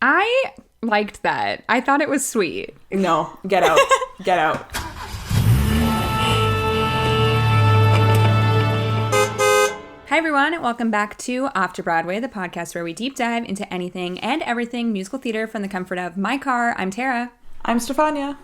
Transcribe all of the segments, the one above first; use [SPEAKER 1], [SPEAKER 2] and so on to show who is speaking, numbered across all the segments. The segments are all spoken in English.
[SPEAKER 1] I liked that. I thought it was sweet.
[SPEAKER 2] No, get out. Get out.
[SPEAKER 1] Hi, everyone, and welcome back to Off to Broadway, the podcast where we deep dive into anything and everything musical theater from the comfort of my car. I'm Tara.
[SPEAKER 2] I'm Stefania.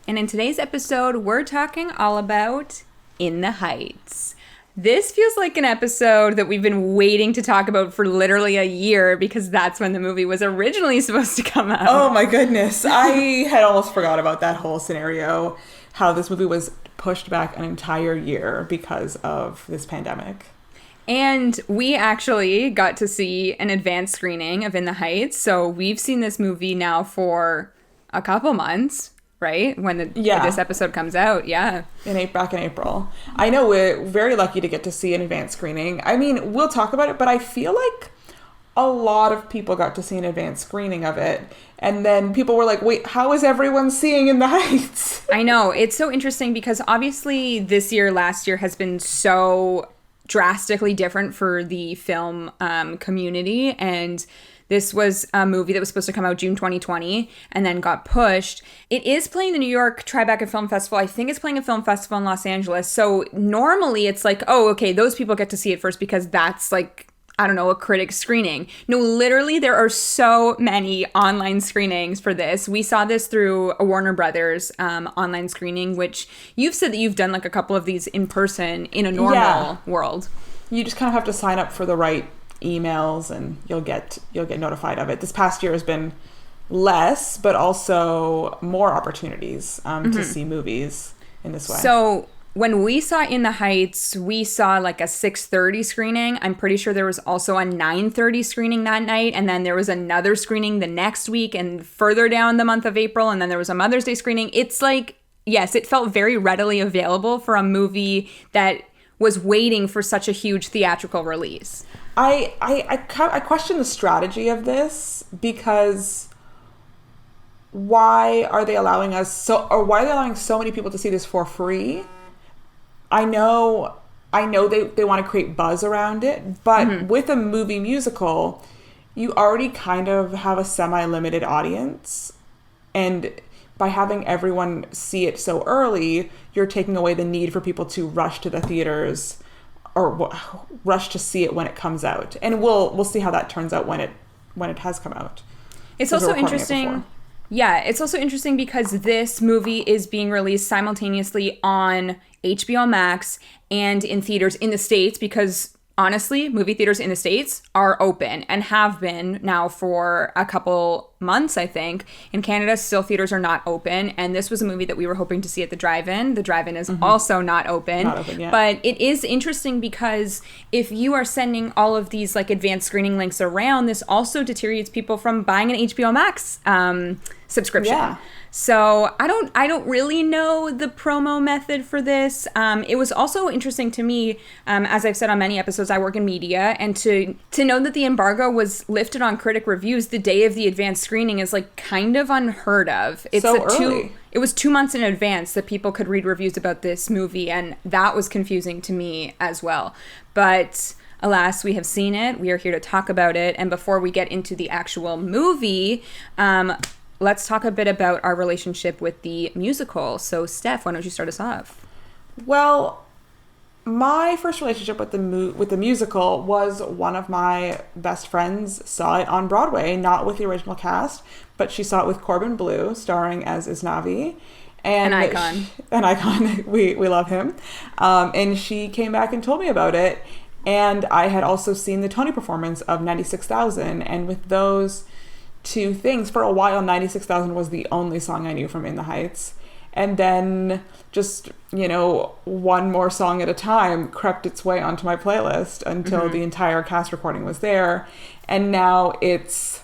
[SPEAKER 1] And in today's episode, we're talking all about In the Heights. This feels like an episode that we've been waiting to talk about for literally a year because that's when the movie was originally supposed to come out.
[SPEAKER 2] Oh my goodness. I had almost forgot about that whole scenario, how this movie was pushed back an entire year because of this pandemic.
[SPEAKER 1] And we actually got to see an advanced screening of In the Heights. So we've seen this movie now for a couple months, right? When this episode comes out, yeah.
[SPEAKER 2] Back in April. I know we're very lucky to get to see an advanced screening. I mean, we'll talk about it, but I feel like a lot of people got to see an advanced screening of it. And then people were like, wait, how is everyone seeing In the Heights?
[SPEAKER 1] I know. It's so interesting because obviously last year has been so drastically different for the film community, and this was a movie that was supposed to come out June 2020 and then got pushed. It is playing the New York Tribeca Film Festival. I think it's playing a film festival in Los Angeles. So normally it's like, oh, okay, those people get to see it first because that's like, I don't know, a critic screening. No, literally there are so many online screenings for this. We saw this through a Warner Brothers online screening, which you've said that you've done like a couple of these in person in a normal world.
[SPEAKER 2] You just kind of have to sign up for the right emails and you'll get notified of it. This past year has been less, but also more opportunities to see movies in this way.
[SPEAKER 1] So when we saw In the Heights, we saw like a 6:30 screening. I'm pretty sure there was also a 9:30 screening that night. And then there was another screening the next week and further down the month of April. And then there was a Mother's Day screening. It's like, yes, it felt very readily available for a movie that was waiting for such a huge theatrical release.
[SPEAKER 2] I question the strategy of this because why are they allowing so many people to see this for free? I know they want to create buzz around it, but with a movie musical, you already kind of have a semi-limited audience. And by having everyone see it so early, you're taking away the need for people to rush to the theaters or rush to see it when it comes out. And we'll see how that turns out when it has come out.
[SPEAKER 1] It's also interesting. Yeah, it's also interesting because this movie is being released simultaneously on HBO Max and in theaters in the States because, honestly, movie theaters in the States are open and have been now for a couple months, I think. In Canada, still theaters are not open, and this was a movie that we were hoping to see at the drive-in. The drive-in is also not open.
[SPEAKER 2] Not open yet.
[SPEAKER 1] But it is interesting because if you are sending all of these like advanced screening links around, this also deteriorates people from buying an HBO Max subscription.
[SPEAKER 2] Yeah.
[SPEAKER 1] So I don't really know the promo method for this. It was also interesting to me, as I've said on many episodes, I work in media, and to know that the embargo was lifted on critic reviews the day of the advanced screening is like kind of unheard of. It's
[SPEAKER 2] so early.
[SPEAKER 1] It was 2 months in advance that people could read reviews about this movie, and that was confusing to me as well. But alas, we have seen it. We are here to talk about it. And before we get into the actual movie, let's talk a bit about our relationship with the musical. So, Steph, why don't you start us off?
[SPEAKER 2] Well, my first relationship with the musical was one of my best friends saw it on Broadway, not with the original cast, but she saw it with Corbin Bleu, starring as Isnavi. And
[SPEAKER 1] an icon.
[SPEAKER 2] An icon. We love him. And she came back and told me about it. And I had also seen the Tony performance of 96,000. And with those two things, for a while, 96,000 was the only song I knew from In the Heights. And then just, one more song at a time crept its way onto my playlist until the entire cast recording was there. And now it's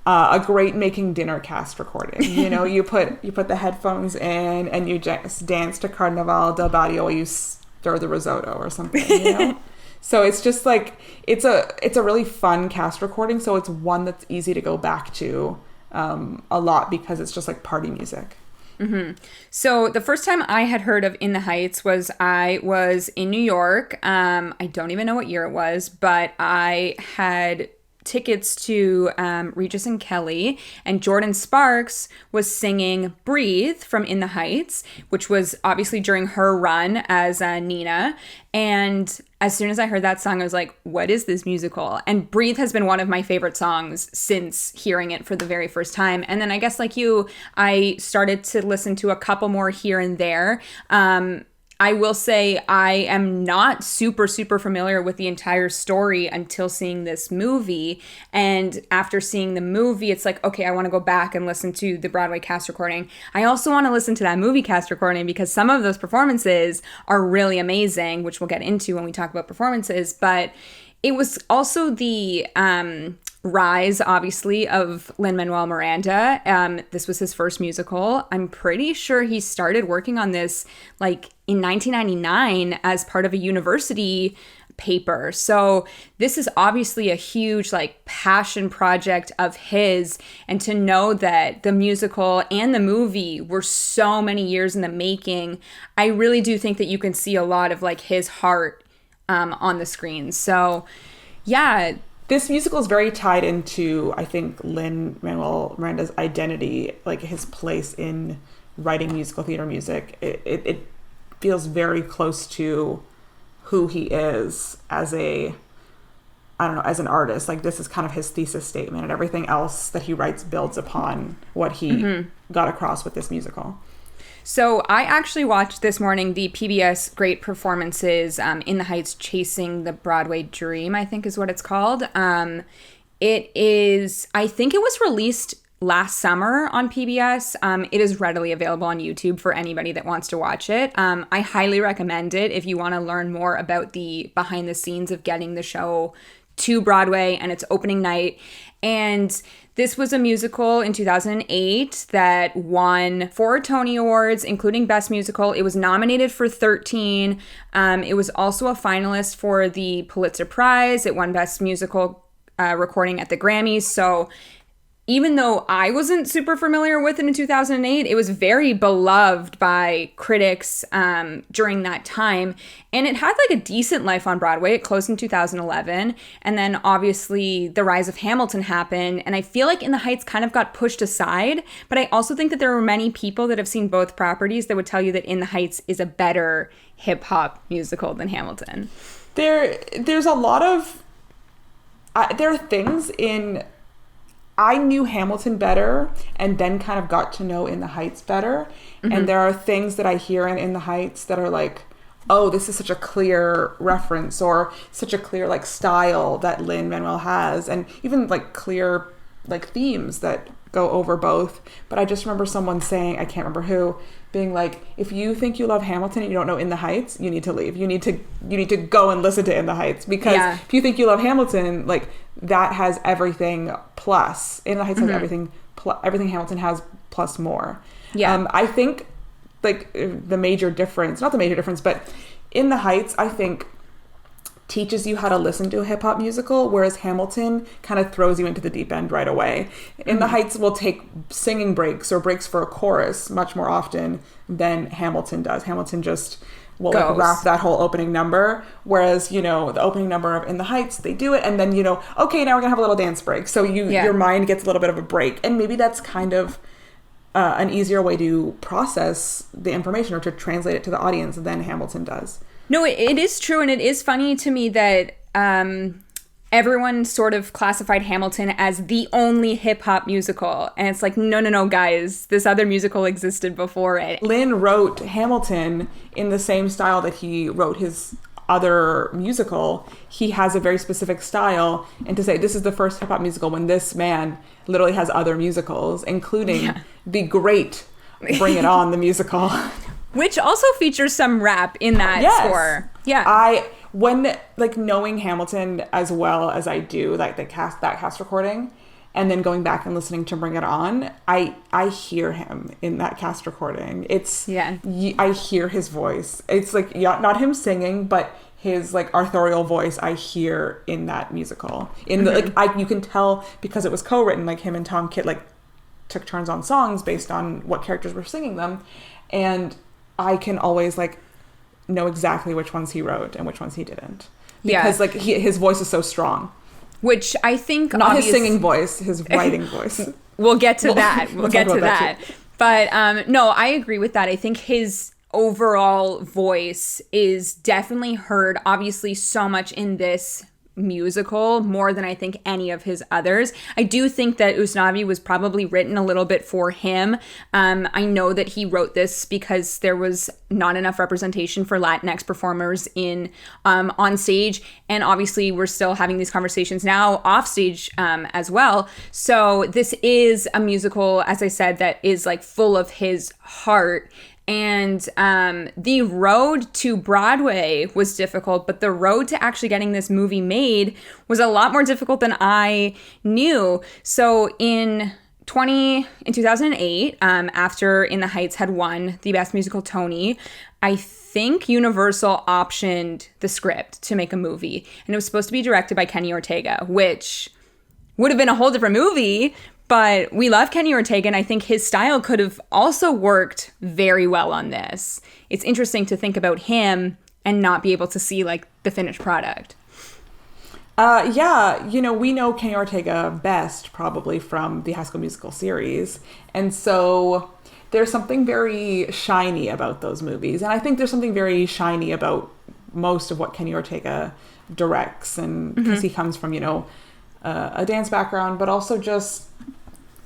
[SPEAKER 2] a great making dinner cast recording. You put the headphones in and you just dance to Carnaval del Barrio while you stir the risotto or something, So it's just like, it's a really fun cast recording. So it's one that's easy to go back to a lot because it's just like party music.
[SPEAKER 1] Mm-hmm. So the first time I had heard of In the Heights was I was in New York. I don't even know what year it was, but I had tickets to Regis and Kelly, and Jordan Sparks was singing Breathe from In the Heights, which was obviously during her run as Nina. And as soon as I heard that song, I was like, what is this musical? And Breathe has been one of my favorite songs since hearing it for the very first time. And then I guess like you, I started to listen to a couple more here and there. I will say I am not super familiar with the entire story until seeing this movie. And after seeing the movie, it's like, okay, I want to go back and listen to the Broadway cast recording. I also want to listen to that movie cast recording because some of those performances are really amazing, which we'll get into when we talk about performances. But it was also the rise, obviously, of Lin-Manuel Miranda. This was his first musical. I'm pretty sure he started working on this like in 1999 as part of a university paper. So this is obviously a huge like passion project of his, and to know that the musical and the movie were so many years in the making, I really do think that you can see a lot of like his heart on the screen. So yeah,
[SPEAKER 2] this musical is very tied into, I think, Lin-Manuel Miranda's identity, like his place in writing musical theater music. It feels very close to who he is as a, I don't know, as an artist. Like this is kind of his thesis statement, and everything else that he writes builds upon what he got across with this musical.
[SPEAKER 1] So I actually watched this morning the PBS Great Performances, In the Heights, Chasing the Broadway Dream, I think is what it's called. It is, I think it was released last summer on PBS. It is readily available on YouTube for anybody that wants to watch it. I highly recommend it if you want to learn more about the behind the scenes of getting the show to Broadway and its opening night. And this was a musical in 2008 that won 4 Tony Awards, including Best Musical. It was nominated for 13. It was also a finalist for the Pulitzer Prize. It won Best Musical Recording at the Grammys. So even though I wasn't super familiar with it in 2008, it was very beloved by critics during that time. And it had like a decent life on Broadway. It closed in 2011. And then obviously the rise of Hamilton happened. And I feel like In the Heights kind of got pushed aside. But I also think that there are many people that have seen both properties that would tell you that In the Heights is a better hip hop musical than Hamilton.
[SPEAKER 2] There's a lot of, there are things in, I knew Hamilton better and then kind of got to know In the Heights better. And there are things that I hear in the Heights that are like, oh, this is such a clear reference or such a clear like style that Lin-Manuel has, and even like clear like themes that go over both. But I just remember someone saying, I can't remember who, being like, if you think you love Hamilton and you don't know In the Heights, you need to leave. You need to go and listen to In the Heights, because if you think you love Hamilton, like that has everything plus. In the Heights has everything Hamilton has plus more. I think like the major difference, not the major difference, but In the Heights, I think teaches you how to listen to a hip-hop musical, whereas Hamilton kind of throws you into the deep end right away. In the Heights will take singing breaks or breaks for a chorus much more often than Hamilton does. Hamilton just will like wrap that whole opening number, whereas, you know, the opening number of In the Heights, they do it, and then, you know, okay, now we're gonna have a little dance break. So your mind gets a little bit of a break, and maybe that's kind of an easier way to process the information or to translate it to the audience than Hamilton does.
[SPEAKER 1] No, it is true, and it is funny to me that everyone sort of classified Hamilton as the only hip-hop musical, and it's like, no, guys, this other musical existed before it.
[SPEAKER 2] Lin wrote Hamilton in the same style that he wrote his other musical. He has a very specific style, and to say this is the first hip-hop musical when this man literally has other musicals, including the great Bring It On, the musical.
[SPEAKER 1] Which also features some rap in that score. Yeah.
[SPEAKER 2] When like knowing Hamilton as well as I do, like that cast recording, and then going back and listening to Bring It On, I hear him in that cast recording. I hear his voice. It's like not him singing, but his like authorial voice I hear in that musical. In the you can tell because it was co-written, like him and Tom Kitt like took turns on songs based on what characters were singing them, and I can always like know exactly which ones he wrote and which ones he didn't, because like his voice is so strong.
[SPEAKER 1] which I think
[SPEAKER 2] not his singing voice, his writing voice.
[SPEAKER 1] We'll get to that. We'll get to that. But no, I agree with that. I think his overall voice is definitely heard, obviously, so much in this musical, more than I think any of his others. I do think that Usnavi was probably written a little bit for him. I know that he wrote this because there was not enough representation for Latinx performers in on stage, and obviously we're still having these conversations now off stage as well. So this is a musical, as I said, that is like full of his heart. And the road to Broadway was difficult, but the road to actually getting this movie made was a lot more difficult than I knew. So in 2008, after In the Heights had won the Best Musical Tony, I think Universal optioned the script to make a movie. And it was supposed to be directed by Kenny Ortega, which would have been a whole different movie. But we love Kenny Ortega, and I think his style could have also worked very well on this. It's interesting to think about him and not be able to see, like, the finished product.
[SPEAKER 2] Yeah, we know Kenny Ortega best probably from the High School Musical series. And so there's something very shiny about those movies. And I think there's something very shiny about most of what Kenny Ortega directs. And because he comes from, a dance background, but also just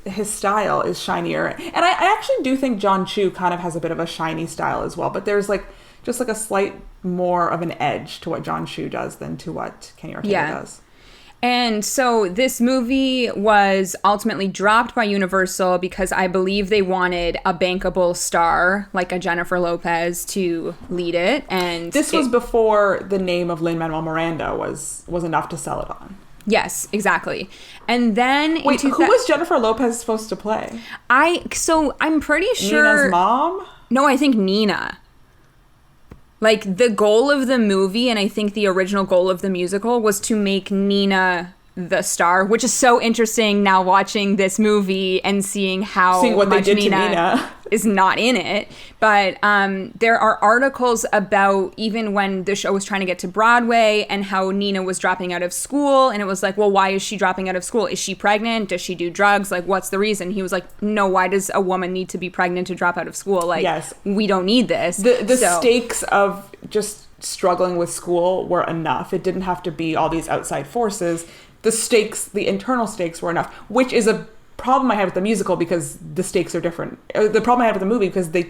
[SPEAKER 2] his style is shinier. And I actually do think John Chu kind of has a bit of a shiny style as well, but there's just a slight more of an edge to what John Chu does than to what Kenny Ortega does.
[SPEAKER 1] And so this movie was ultimately dropped by Universal because I believe they wanted a bankable star like a Jennifer Lopez to lead it. And
[SPEAKER 2] this was before the name of Lin-Manuel Miranda was enough to sell it on.
[SPEAKER 1] Yes, exactly. And then...
[SPEAKER 2] Wait, who was Jennifer Lopez supposed to play?
[SPEAKER 1] I'm pretty sure...
[SPEAKER 2] Nina's mom?
[SPEAKER 1] No, I think Nina. Like, the goal of the movie, and I think the original goal of the musical, was to make Nina the star, which is so interesting now watching this movie and seeing what much Nina is not in it. But there are articles about even when the show was trying to get to Broadway and how Nina was dropping out of school. And it was like, well, why is she dropping out of school? Is she pregnant? Does she do drugs? Like, what's the reason? He was like, no, why does a woman need to be pregnant to drop out of school? Like, yes. We don't need this.
[SPEAKER 2] The stakes of just struggling with school were enough. It didn't have to be all these outside forces. The internal stakes were enough, which is a problem I have with the musical because the stakes are different. The problem I have with the movie because they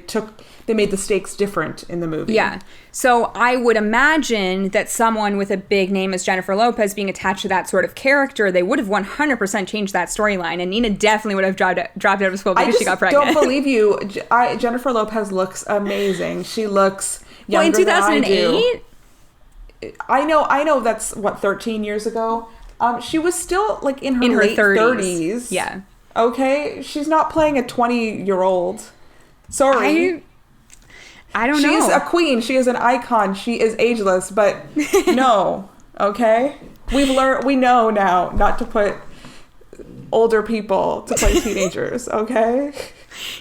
[SPEAKER 2] made the stakes different in the movie.
[SPEAKER 1] Yeah. So I would imagine that someone with a big name as Jennifer Lopez being attached to that sort of character, they would have 100% changed that storyline. And Nina definitely would have dropped out of school because she got pregnant.
[SPEAKER 2] I don't believe you. Jennifer Lopez looks amazing. She looks younger than I do. In 2008? I know that's, 13 years ago? She was still, like, in her late 30s.
[SPEAKER 1] Yeah.
[SPEAKER 2] Okay? She's not playing a 20-year-old. Sorry.
[SPEAKER 1] I don't know.
[SPEAKER 2] She is a queen. She is an icon. She is ageless. But no. Okay? We know now not to put older people to play teenagers. Okay?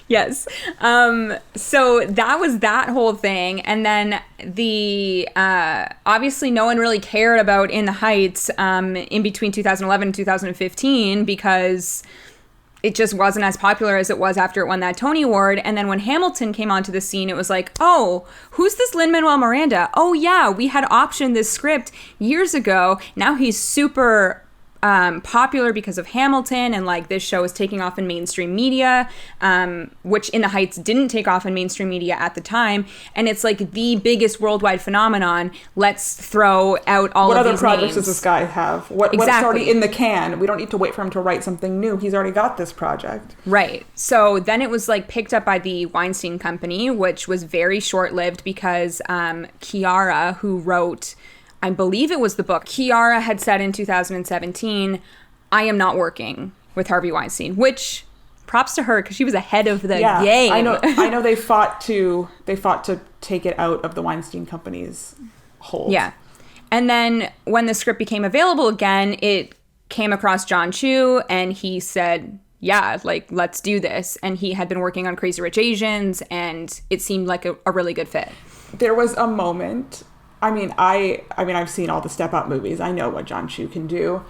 [SPEAKER 1] Yes. So that was that whole thing. And then the obviously no one really cared about In the Heights in between 2011 and 2015 because it just wasn't as popular as it was after it won that Tony Award. And then when Hamilton came onto the scene, it was like, oh, who's this Lin-Manuel Miranda? Oh, yeah, we had optioned this script years ago. Now he's super popular because of Hamilton, and like this show is taking off in mainstream media, which In the Heights didn't take off in mainstream media at the time, and it's like the biggest worldwide phenomenon. Let's throw out all of these names. What other projects
[SPEAKER 2] does this guy have? What's already in the can? We don't need to wait for him to write something new. He's already got this project.
[SPEAKER 1] Right. So then it was like picked up by the Weinstein Company, which was very short-lived because Chiara, who wrote, I believe it was the book, Chiara had said in 2017, I am not working with Harvey Weinstein, which props to her because she was ahead of the game.
[SPEAKER 2] I know they fought to take it out of the Weinstein Company's hold.
[SPEAKER 1] Yeah. And then when the script became available again, it came across John Chu and he said, yeah, like, let's do this. And he had been working on Crazy Rich Asians and it seemed like a really good fit.
[SPEAKER 2] There was a moment, I've seen all the Step Up movies. I know what John Chu can do.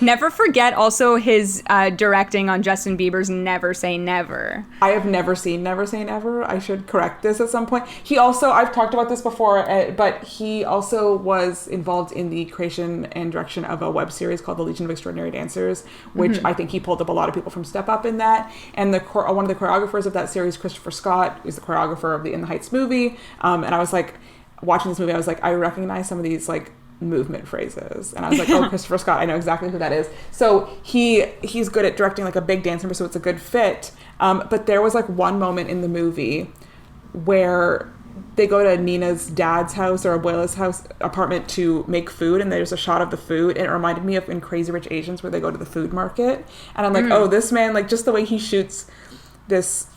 [SPEAKER 1] Never forget also his directing on Justin Bieber's Never Say Never.
[SPEAKER 2] I have never seen Never Say Never. I should correct this at some point. He also, I've talked about this before, but he also was involved in the creation and direction of a web series called The Legion of Extraordinary Dancers, which I think he pulled up a lot of people from Step Up in that. And one of the choreographers of that series, Christopher Scott, is the choreographer of the In the Heights movie. And I was like, watching this movie, I was like, I recognize some of these like movement phrases, and I was like, oh, Christopher Scott, I know exactly who that is. So he's good at directing like a big dance number, so it's a good fit. But there was like one moment in the movie where they go to Nina's dad's house or Abuela's apartment to make food, and there's a shot of the food, and it reminded me of in Crazy Rich Asians where they go to the food market, and I'm like, oh, this man, like just the way he shoots this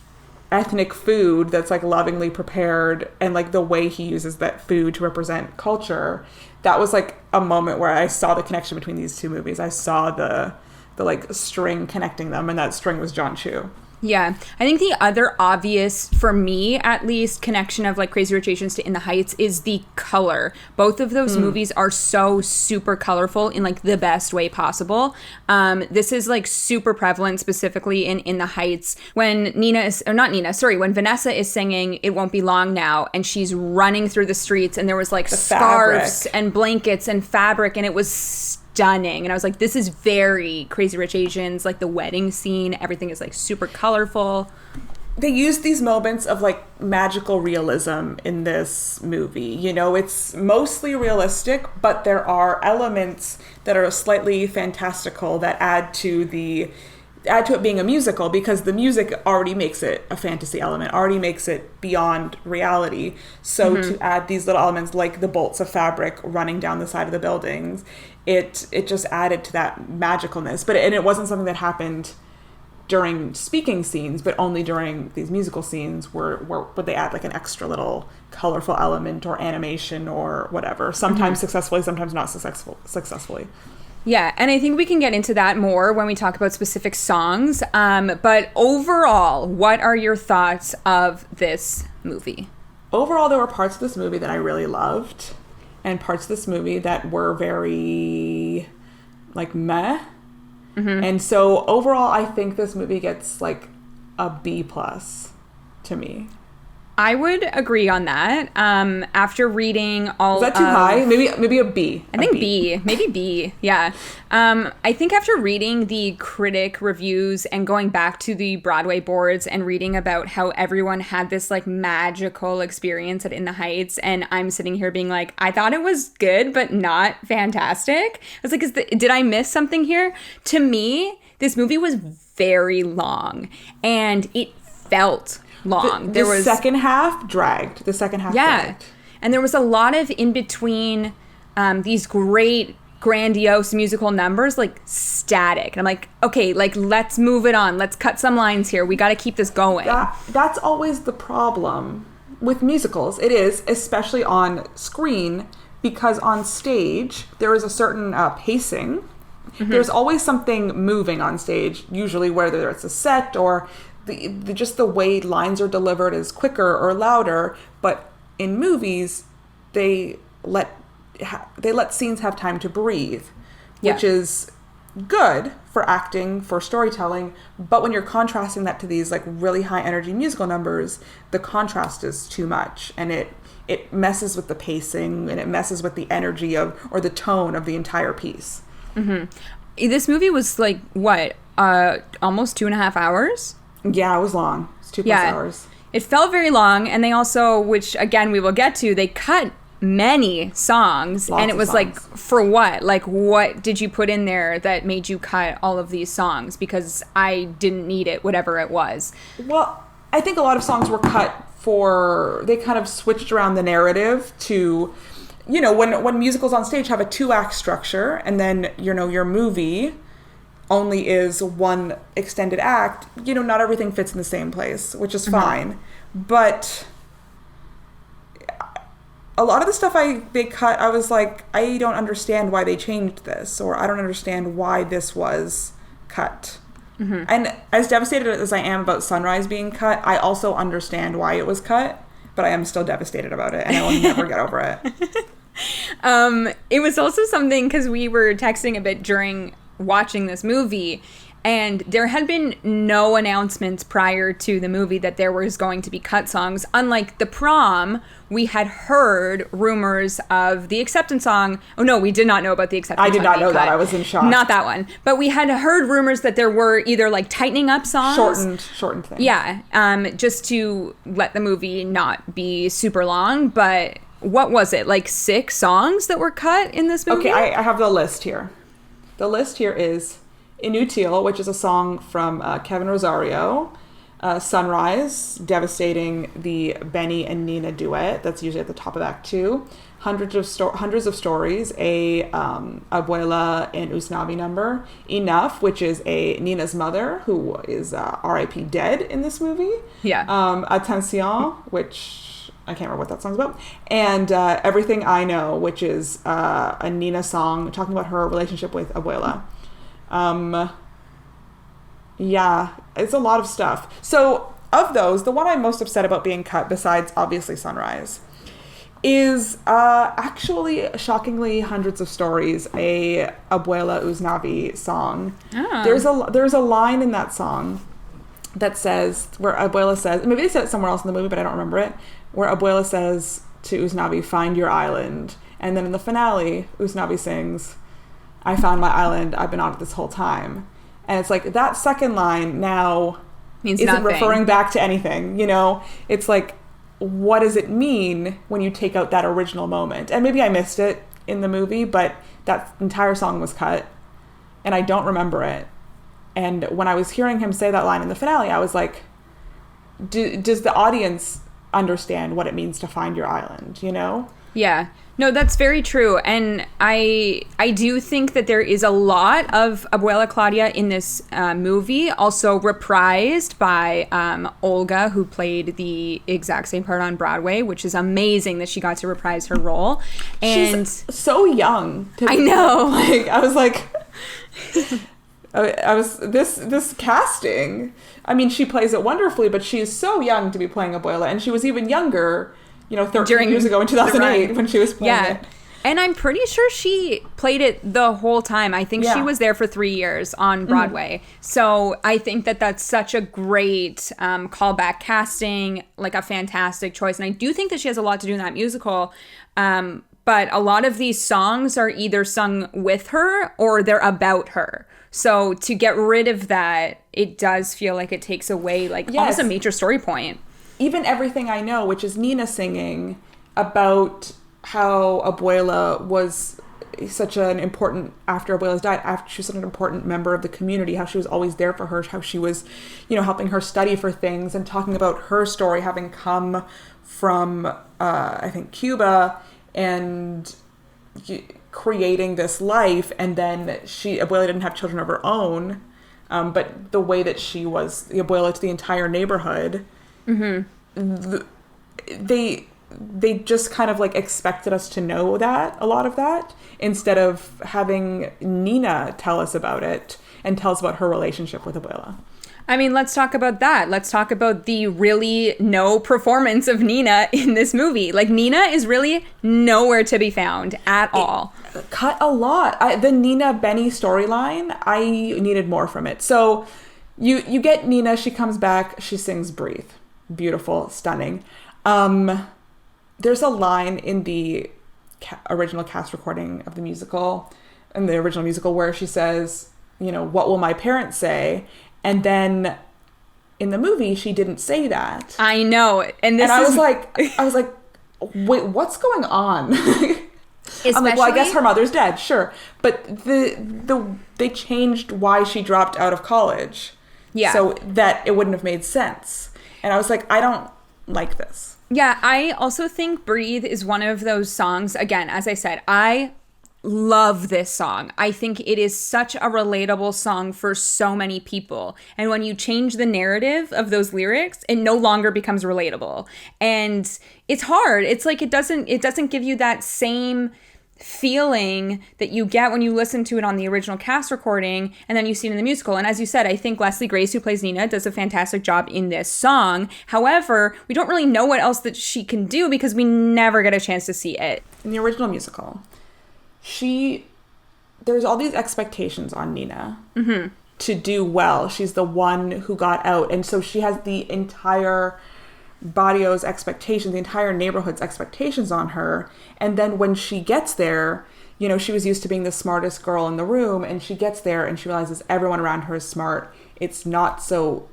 [SPEAKER 2] ethnic food that's like lovingly prepared, and like the way he uses that food to represent culture, that was like a moment where I saw the connection between these two movies. I saw the like string connecting them, and that string was John Chu.
[SPEAKER 1] Yeah. I think the other obvious, for me at least, connection of like Crazy Rich Asians to In the Heights is the color. Both of those movies are so super colorful in like the best way possible. This is like super prevalent specifically in The Heights when when Vanessa is singing It Won't Be Long Now, and she's running through the streets, and there was like scarves and blankets and fabric, and it was stunning. And I was like, this is very Crazy Rich Asians, like the wedding scene, everything is like super colorful.
[SPEAKER 2] They use these moments of like magical realism in this movie. You know, it's mostly realistic, but there are elements that are slightly fantastical that add to it being a musical, because the music already makes it a fantasy element, already makes it beyond reality. So to add these little elements like the bolts of fabric running down the side of the buildings, it just added to that magicalness. And it wasn't something that happened during speaking scenes, but only during these musical scenes where they add like an extra little colorful element or animation or whatever. Sometimes successfully, sometimes not successfully.
[SPEAKER 1] Yeah, and I think we can get into that more when we talk about specific songs. But overall, what are your thoughts of this movie?
[SPEAKER 2] Overall, there were parts of this movie that I really loved, and parts of this movie that were very, like, meh. And so overall, I think this movie gets, like, a B+ to me.
[SPEAKER 1] I would agree on that. After reading all
[SPEAKER 2] Is that too high? Maybe a B.
[SPEAKER 1] I think B. Maybe B. Yeah. I think after reading the critic reviews and going back to the Broadway boards and reading about how everyone had this like magical experience at In the Heights, and I'm sitting here being like, I thought it was good, but not fantastic. I was like, did I miss something here? To me, this movie was very long, and it felt long.
[SPEAKER 2] The second half dragged. Dragged.
[SPEAKER 1] And there was a lot of in between these great grandiose musical numbers, like static. And I'm like, okay, like let's move it on. Let's cut some lines here. We got to keep this going.
[SPEAKER 2] That's always the problem with musicals. It is, especially on screen, because on stage there is a certain pacing. There's always something moving on stage, usually whether it's a set or just the way lines are delivered is quicker or louder. But in movies, they let scenes have time to breathe, which is good for acting, for storytelling. But when you're contrasting that to these like really high energy musical numbers, the contrast is too much, and it messes with the pacing, and it messes with the energy or the tone of the entire piece.
[SPEAKER 1] This movie was like what, almost 2.5 hours?
[SPEAKER 2] Yeah, it was long. It's 2+ hours.
[SPEAKER 1] It felt very long, and they also, which again we will get to, they cut many songs.
[SPEAKER 2] Lots
[SPEAKER 1] and it was
[SPEAKER 2] songs.
[SPEAKER 1] like, for what? Like, what did you put in there that made you cut all of these songs? Because I didn't need it, whatever it was.
[SPEAKER 2] Well, I think a lot of songs were cut they kind of switched around the narrative to, you know, when musicals on stage have a 2-act structure, and then, you know, your movie only is one extended act, you know, not everything fits in the same place, which is fine. But a lot of the stuff they cut, I was like, I don't understand why they changed this, or I don't understand why this was cut. And as devastated as I am about Sunrise being cut, I also understand why it was cut, but I am still devastated about it, and I will never get over it.
[SPEAKER 1] It was also something because we were texting a bit during watching this movie, and there had been no announcements prior to the movie that there was going to be cut songs. Unlike the prom, we had heard rumors of the acceptance song. Oh no, we did not know about the acceptance song.
[SPEAKER 2] I did not know that. I was in shock.
[SPEAKER 1] Not that one. But we had heard rumors that there were either like tightening up songs.
[SPEAKER 2] Shortened things.
[SPEAKER 1] Yeah. Just to let the movie not be super long. But what was it? Like 6 songs that were cut in this movie?
[SPEAKER 2] Okay, I have the list here. The list here is Inutile, which is a song from Kevin Rosario. Sunrise, devastating the Benny and Nina duet. That's usually at the top of Act 2. Hundreds of Stories, a Abuela and Usnavi number. Enough, which is a Nina's mother, who is R.I.P. dead in this movie.
[SPEAKER 1] Yeah.
[SPEAKER 2] Attention, which I can't remember what that song's about. And Everything I Know, which is a Nina song talking about her relationship with Abuela. Yeah, it's a lot of stuff. So of those, the one I'm most upset about being cut, besides obviously Sunrise, is actually shockingly Hundreds of Stories, a Abuela Usnavi song. Oh. There's a line in that song that says, where Abuela says, maybe they said it somewhere else in the movie, but I don't remember it, where Abuela says to Usnavi, "Find your island." And then in the finale, Usnavi sings, "I found my island, I've been on it this whole time." And it's like, that second line now
[SPEAKER 1] means
[SPEAKER 2] isn't
[SPEAKER 1] nothing.
[SPEAKER 2] referring back to anything, you know? It's like, what does it mean when you take out that original moment? And maybe I missed it in the movie, but that entire song was cut, and I don't remember it. And when I was hearing him say that line in the finale, I was like, does the audience understand what it means to find your island, you know?
[SPEAKER 1] Yeah. No, that's very true. And I do think that there is a lot of Abuela Claudia in this movie, also reprised by Olga, who played the exact same part on Broadway, which is amazing that she got to reprise her role. And
[SPEAKER 2] she's so young.
[SPEAKER 1] I know.
[SPEAKER 2] Like, I was like... I was this casting. I mean, she plays it wonderfully, but she is so young to be playing Abuela, and she was even younger, 13 years ago in 2008 when she was playing it.
[SPEAKER 1] And I'm pretty sure she played it the whole time. I think she was there for 3 years on Broadway. So I think that that's such a great callback casting, like a fantastic choice. And I do think that she has a lot to do in that musical. But a lot of these songs are either sung with her or they're about her. So to get rid of that, it does feel like it takes away almost a major story point.
[SPEAKER 2] Even Everything I Know, which is Nina singing about how Abuela was such an important, after Abuela's died, after she was such an important member of the community, how she was always there for her, how she was, helping her study for things, and talking about her story having come from, I think, Cuba, and creating this life, and then Abuela didn't have children of her own, but the way that she was the Abuela to the entire neighborhood, they just kind of expected us to know that, a lot of that, instead of having Nina tell us about it and tell us about her relationship with Abuela.
[SPEAKER 1] I mean, let's talk about that. Let's talk about the really no performance of Nina in this movie. Nina is really nowhere to be found at all.
[SPEAKER 2] Cut a lot. The Nina Benny storyline, I needed more from it. So you get Nina, she comes back, she sings Breathe. Beautiful, stunning. There's a line in the original cast recording of the musical, in the original musical, where she says, what will my parents say? And then in the movie, she didn't say that.
[SPEAKER 1] I know. And
[SPEAKER 2] I was like, wait, what's going on? I'm like, well, I guess her mother's dead, sure. But they changed why she dropped out of college. Yeah. So that it wouldn't have made sense. And I was like, I don't like this.
[SPEAKER 1] Yeah, I also think Breathe is one of those songs, again, as I said, I love this song. I think it is such a relatable song for so many people. And when you change the narrative of those lyrics, it no longer becomes relatable. And it's hard. It's like it doesn't give you that same feeling that you get when you listen to it on the original cast recording and then you see it in the musical. And as you said, I think Leslie Grace, who plays Nina, does a fantastic job in this song. However, we don't really know what else that she can do because we never get a chance to see it.
[SPEAKER 2] In the original musical, there's all these expectations on Nina to do well. She's the one who got out. And so she has the entire barrio's expectations, the entire neighborhood's expectations on her. And then when she gets there, she was used to being the smartest girl in the room, and she gets there and she realizes everyone around her is smart. It's not so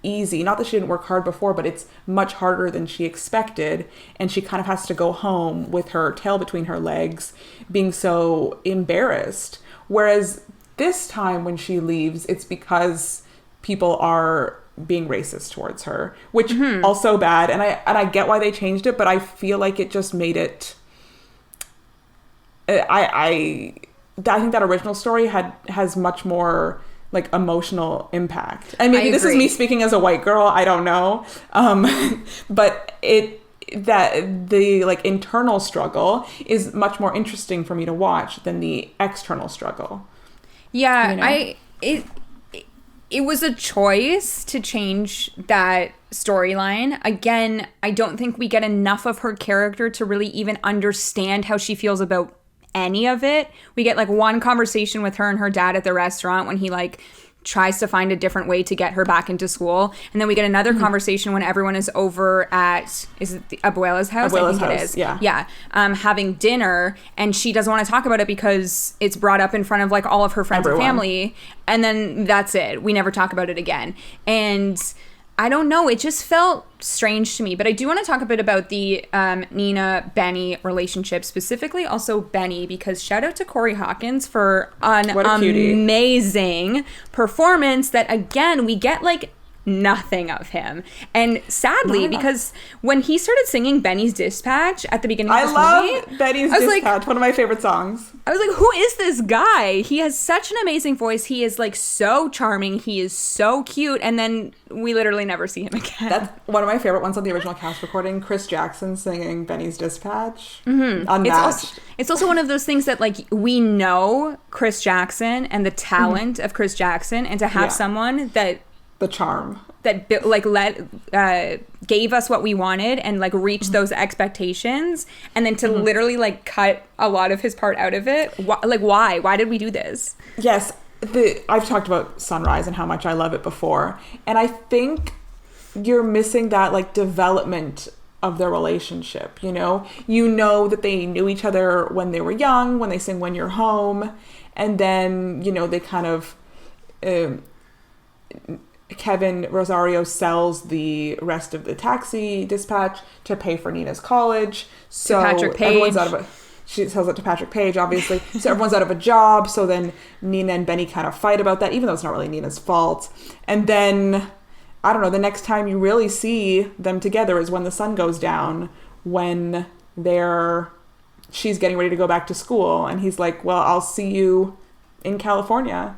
[SPEAKER 2] easy. Not that she didn't work hard before, but it's much harder than she expected. And she kind of has to go home with her tail between her legs, being so embarrassed. Whereas this time when she leaves, it's because people are being racist towards her, which also bad. And I get why they changed it, but I feel like it just made it. I think that original story has much more like emotional impact. And maybe this is me speaking as a white girl. I don't know, but the like internal struggle is much more interesting for me to watch than the external struggle.
[SPEAKER 1] Yeah, it was a choice to change that storyline. Again, I don't think we get enough of her character to really even understand how she feels about any of it. We get like one conversation with her and her dad at the restaurant when he like tries to find a different way to get her back into school. And then we get another conversation when everyone is over at, is it the Abuela's house?
[SPEAKER 2] Abuela's
[SPEAKER 1] I think
[SPEAKER 2] house,
[SPEAKER 1] it is.
[SPEAKER 2] yeah.
[SPEAKER 1] Yeah. Having dinner, and she doesn't want to talk about it because it's brought up in front of like all of her friends and family. And then that's it. We never talk about it again. And I don't know. It just felt strange to me. But I do want to talk a bit about the Nina-Benny relationship, specifically also Benny, because shout out to Corey Hawkins for an amazing performance that, again, we get like nothing of him. And sadly, because when he started singing Benny's Dispatch at the beginning of this movie,
[SPEAKER 2] I love Benny's Dispatch, one of my favorite songs.
[SPEAKER 1] I was like, who is this guy? He has such an amazing voice. He is like so charming. He is so cute. And then we literally never see him again.
[SPEAKER 2] That's one of my favorite ones on the original cast recording. Chris Jackson singing Benny's Dispatch. Unmatched.
[SPEAKER 1] It's also one of those things that like we know Chris Jackson and the talent of Chris Jackson, and to have someone that
[SPEAKER 2] the charm
[SPEAKER 1] that like gave us what we wanted and like reached those expectations, and then to literally like cut a lot of his part out of it. Why did we do this?
[SPEAKER 2] Yes, I've talked about Sunrise and how much I love it before, and I think you're missing that like development of their relationship. You know that they knew each other when they were young, when they sing When You're Home, and then they kind of Kevin Rosario sells the rest of the Taxi Dispatch to pay for Nina's college. So
[SPEAKER 1] Patrick Page.
[SPEAKER 2] Everyone's out of she sells it to Patrick Page, obviously. So everyone's out of a job. So then Nina and Benny kind of fight about that, even though it's not really Nina's fault. And then, I don't know, the next time you really see them together is when the sun goes down, when she's getting ready to go back to school. And he's like, well, I'll see you in California.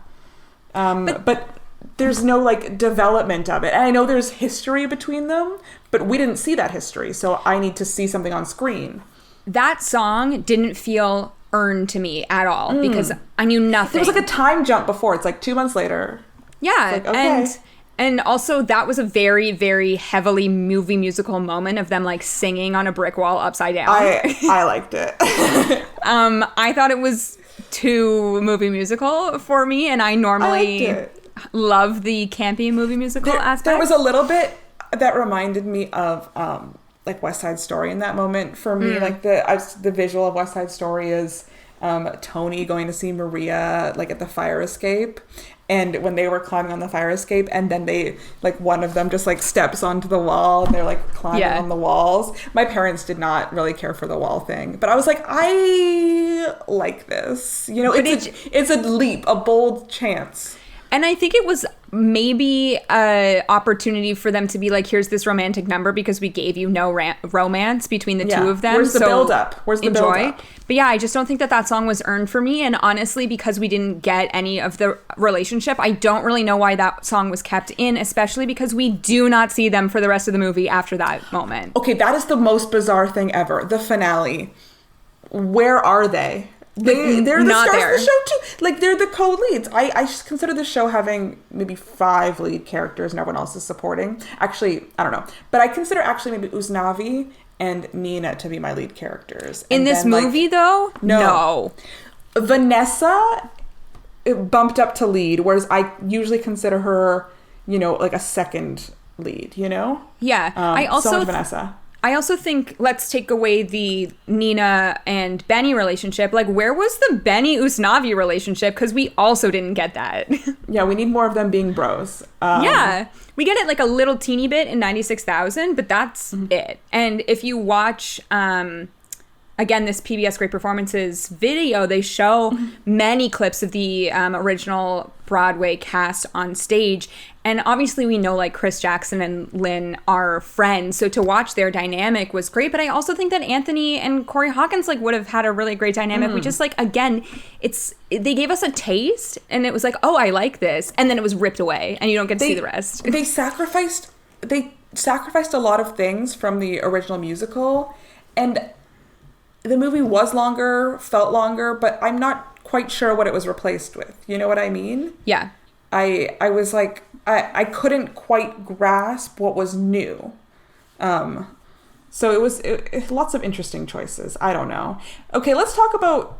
[SPEAKER 2] But there's no like development of it. And I know there's history between them, but we didn't see that history. So I need to see something on screen.
[SPEAKER 1] That song didn't feel earned to me at all because I knew nothing.
[SPEAKER 2] There was like a time jump before. It's like 2 months later.
[SPEAKER 1] Yeah.
[SPEAKER 2] Like, okay.
[SPEAKER 1] And also that was a very, very heavily movie musical moment of them like singing on a brick wall upside down.
[SPEAKER 2] I liked it.
[SPEAKER 1] I thought it was too movie musical for me, and I normally love the campy movie musical aspect.
[SPEAKER 2] There was a little bit that reminded me of like West Side Story in that moment for me. Like the visual of West Side Story is Tony going to see Maria like at the fire escape, and when they were climbing on the fire escape, and then they like one of them just like steps onto the wall and they're like climbing on the walls. My parents did not really care for the wall thing, but I was like, I like this. It's a leap, a bold chance.
[SPEAKER 1] And I think it was maybe an opportunity for them to be like, here's this romantic number because we gave you no romance between the two of them.
[SPEAKER 2] Where's the build-up? Where's the build-up?
[SPEAKER 1] But yeah, I just don't think that song was earned for me. And honestly, because we didn't get any of the relationship, I don't really know why that song was kept in, especially because we do not see them for the rest of the movie after that moment.
[SPEAKER 2] Okay, that is the most bizarre thing ever. The finale. where are they? They're the
[SPEAKER 1] Not
[SPEAKER 2] stars
[SPEAKER 1] there.
[SPEAKER 2] of the show too. Like, they're the co-leads. I just consider the show having maybe 5 lead characters and everyone else is supporting. Actually, I don't know. But I consider actually maybe Usnavi and Nina to be my lead characters.
[SPEAKER 1] In
[SPEAKER 2] And
[SPEAKER 1] this
[SPEAKER 2] then,
[SPEAKER 1] movie, though?
[SPEAKER 2] No. Vanessa bumped up to lead, whereas I usually consider her, you know, like a second lead, you know?
[SPEAKER 1] Yeah.
[SPEAKER 2] So much Vanessa.
[SPEAKER 1] I also think, let's take away the Nina and Benny relationship. Like, where was the Benny Usnavi relationship? Because we also didn't get that.
[SPEAKER 2] Yeah, we need more of them being bros.
[SPEAKER 1] Yeah. We get it like a little teeny bit in 96,000, but that's it. And if you watch, again, this PBS Great Performances video, they show many clips of the original Broadway cast on stage. And obviously we know like Chris Jackson and Lynn are friends. So to watch their dynamic was great. But I also think that Anthony and Corey Hawkins like would have had a really great dynamic. We just like, again, they gave us a taste and it was like, oh, I like this. And then it was ripped away and you don't get to see the rest.
[SPEAKER 2] They sacrificed a lot of things from the original musical. And the movie was longer, felt longer, but I'm not quite sure what it was replaced with. You know what I mean?
[SPEAKER 1] Yeah.
[SPEAKER 2] I was like, I couldn't quite grasp what was new. So it was lots of interesting choices. I don't know. Okay, let's talk about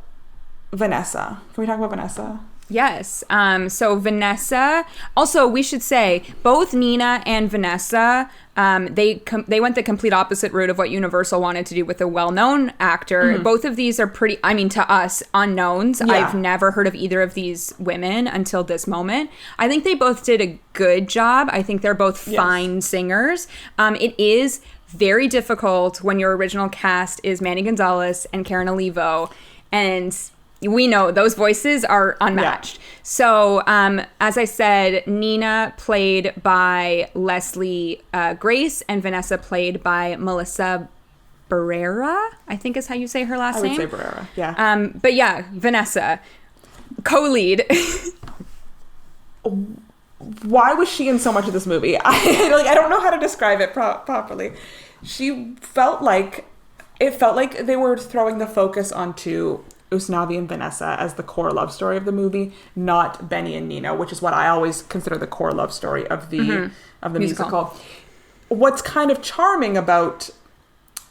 [SPEAKER 2] Vanessa. Can we talk about Vanessa?
[SPEAKER 1] Yes. So Vanessa, also we should say both Nina and Vanessa, they went the complete opposite route of what Universal wanted to do with a well-known actor. Both of these are pretty, I mean, to us, unknowns.
[SPEAKER 2] Yeah.
[SPEAKER 1] I've never heard of either of these women until this moment. I think they both did a good job. I think they're both fine singers. It is very difficult when your original cast is Manny Gonzalez and Karen Olivo, and we know those voices are unmatched. Yeah. So, as I said, Nina played by Leslie Grace and Vanessa played by Melissa Barrera, I think is how you say her last name.
[SPEAKER 2] I would say Barrera, yeah.
[SPEAKER 1] But yeah, Vanessa, co-lead.
[SPEAKER 2] Why was she in so much of this movie? I don't know how to describe it properly. It felt like they were throwing the focus onto Usnavi and Vanessa as the core love story of the movie, not Benny and Nina, which is what I always consider the core love story of the musical. What's kind of charming about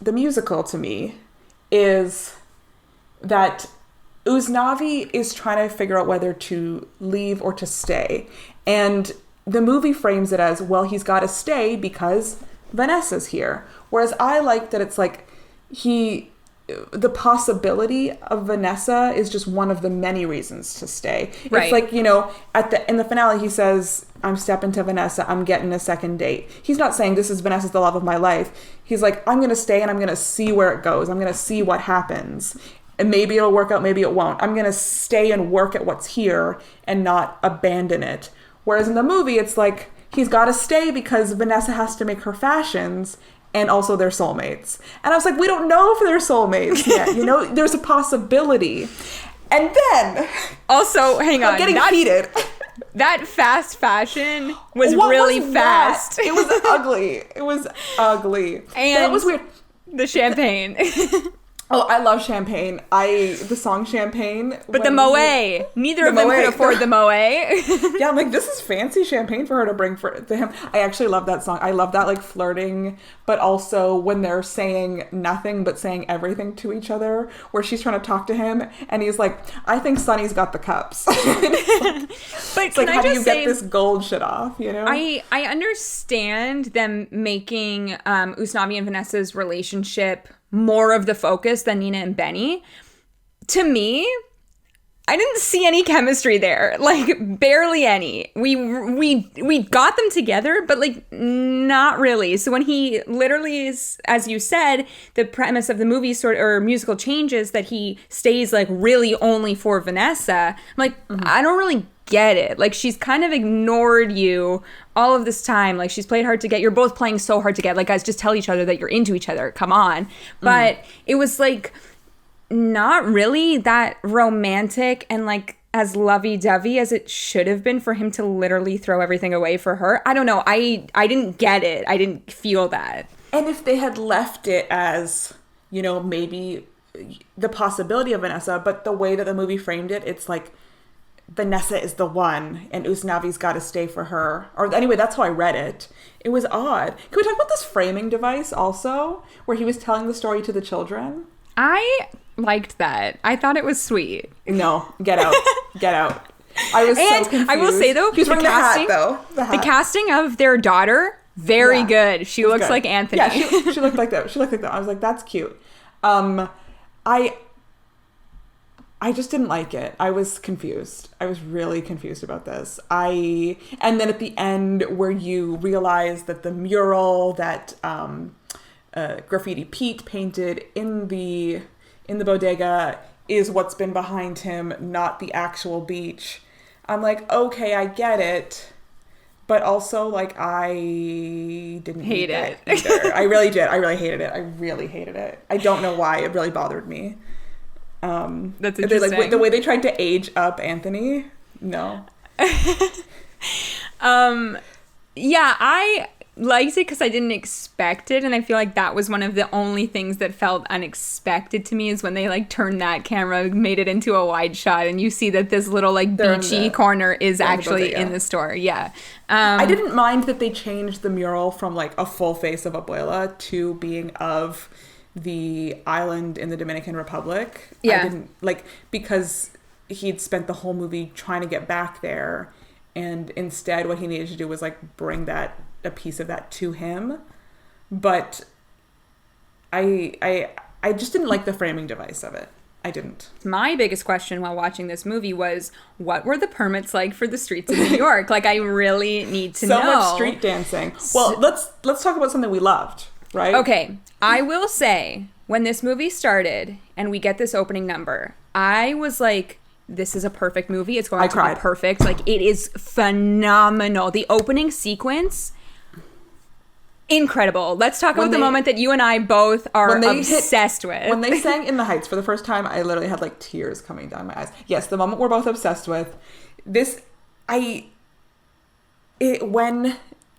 [SPEAKER 2] the musical to me is that Usnavi is trying to figure out whether to leave or to stay. And the movie frames it as, well, he's got to stay because Vanessa's here. Whereas I like that it's like the possibility of Vanessa is just one of the many reasons to stay.
[SPEAKER 1] Right.
[SPEAKER 2] It's like, you know, in the finale, he says, I'm stepping to Vanessa, I'm getting a second date. He's not saying this is Vanessa's the love of my life. He's like, I'm going to stay and I'm going to see where it goes. I'm going to see what happens. And maybe it'll work out, maybe it won't. I'm going to stay and work at what's here and not abandon it. Whereas in the movie, it's like, he's got to stay because Vanessa has to make her fashions and also they're soulmates. And I was like, we don't know if they're soulmates yet. You know, there's a possibility. And then...
[SPEAKER 1] Also, hang on.
[SPEAKER 2] I'm getting heated.
[SPEAKER 1] That fast fashion was really fast.
[SPEAKER 2] It was ugly. It was ugly.
[SPEAKER 1] And
[SPEAKER 2] that was weird.
[SPEAKER 1] The champagne.
[SPEAKER 2] Oh, I love champagne. The song Champagne.
[SPEAKER 1] But the Moet. Neither of them could afford the Moet.
[SPEAKER 2] Yeah, I'm like, this is fancy champagne for her to bring to him. I actually love that song. I love that, like, flirting, but also when they're saying nothing but saying everything to each other, where she's trying to talk to him, and he's like, I think Sonny's got the cups. It's like, how do you get this gold shit off, you know?
[SPEAKER 1] I understand them making Usnavi and Vanessa's relationship more of the focus than Nina and Benny. To me, I didn't see any chemistry there, like barely any. We got them together, but like not really. So when he literally is, as you said, the premise of the movie or musical changes that he stays like really only for Vanessa. I'm like, I don't really get it. Like, she's kind of ignored you all of this time. Like, she's played hard to get. You're both playing so hard to get. Like, guys, just tell each other that you're into each other. Come on. But it was like not really that romantic and like as lovey-dovey as it should have been for him to literally throw everything away for her. I don't know. I didn't get it. I didn't feel that.
[SPEAKER 2] And if they had left it as, you know, maybe the possibility of Vanessa, but the way that the movie framed it, it's like Vanessa is the one and Usnavi's got to stay for her. Or anyway, that's how I read it. It was odd. Can we talk about this framing device also, where he was telling the story to the children?
[SPEAKER 1] I liked that. I thought it was sweet.
[SPEAKER 2] No, get out. Get out. I was so confused.
[SPEAKER 1] I will say, though,
[SPEAKER 2] he's wearing the hat, though.
[SPEAKER 1] The casting of their daughter, very good. She looks like Anthony.
[SPEAKER 2] Yeah, she looked like that. She looked like that. I was like, that's cute. I just didn't like it. I was confused. I was really confused about this. And then at the end where you realize that the mural that Graffiti Pete painted in the bodega is what's been behind him, not the actual beach. I'm like, okay, I get it. But also, like, I didn't hate it either. I really did. I really hated it. I really hated it. I don't know why. It really bothered me.
[SPEAKER 1] That's interesting.
[SPEAKER 2] Like, the way they tried to age up Anthony. No.
[SPEAKER 1] Yeah, I liked it because I didn't expect it, and I feel like that was one of the only things that felt unexpected to me is when they like turned that camera, made it into a wide shot, and you see that this little like beachy corner is actually in the store. Yeah.
[SPEAKER 2] I didn't mind that they changed the mural from like a full face of Abuela to being of the island in the Dominican Republic.
[SPEAKER 1] Yeah.
[SPEAKER 2] I didn't like, because he'd spent the whole movie trying to get back there, and instead what he needed to do was like bring a piece of that to him. But I just didn't like the framing device of it. I didn't. My
[SPEAKER 1] biggest question while watching this movie was, what were the permits like for the streets of New York? Like, I really need to know.
[SPEAKER 2] So much street dancing. Well, let's talk about something we loved, right?
[SPEAKER 1] Okay. I will say, when this movie started and we get this opening number, I was like, this is a perfect movie. It's going to be perfect. Like, it is phenomenal. The opening sequence, incredible. Let's talk about the moment that you and I both are obsessed with.
[SPEAKER 2] When they sang In the Heights for the first time, I literally had like tears coming down my eyes. Yes, the moment we're both obsessed with. When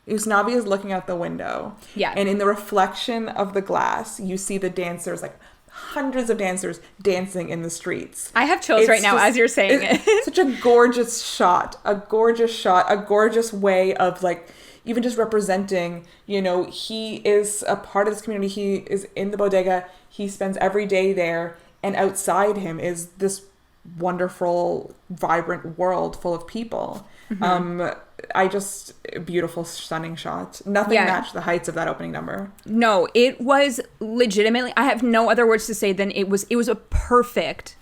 [SPEAKER 2] Usnavi is looking out the window, and in the reflection of the glass, you see the dancers, like hundreds of dancers dancing in the streets.
[SPEAKER 1] I have chills right now as you're saying it.
[SPEAKER 2] Such a gorgeous shot, a gorgeous way of like even just representing, you know, he is a part of this community. He is in the bodega. He spends every day there, and outside him is this wonderful, vibrant world full of people. Beautiful, stunning shot. Nothing matched the heights of that opening number.
[SPEAKER 1] No, it was legitimately, I have no other words to say than it was a perfect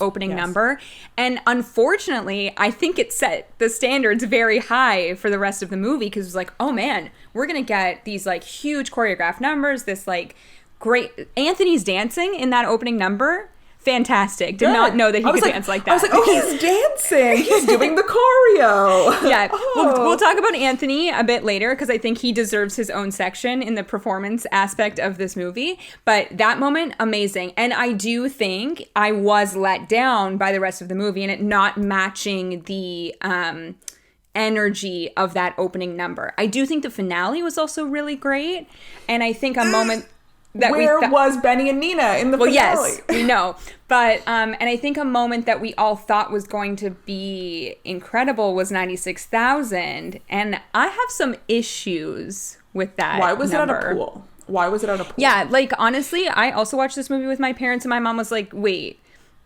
[SPEAKER 1] opening number. And unfortunately, I think it set the standards very high for the rest of the movie, because it was like, oh man, we're going to get these like huge choreographed numbers, this like great, Anthony's dancing in that opening number. Fantastic. Did not know that he could dance like that.
[SPEAKER 2] I was like, oh, he's dancing. He's doing the choreo.
[SPEAKER 1] Yeah. We'll talk about Anthony a bit later, because I think he deserves his own section in the performance aspect of this movie. But that moment, amazing. And I do think I was let down by the rest of the movie and it not matching the energy of that opening number. I do think the finale was also really great. And I think a moment...
[SPEAKER 2] Where was Benny and Nina in the finale?
[SPEAKER 1] Well, yes, we know. But, and I think a moment that we all thought was going to be incredible was 96,000. And I have some issues with that.
[SPEAKER 2] Why was it at a pool?
[SPEAKER 1] Yeah, like, honestly, I also watched this movie with my parents, and my mom was like, wait,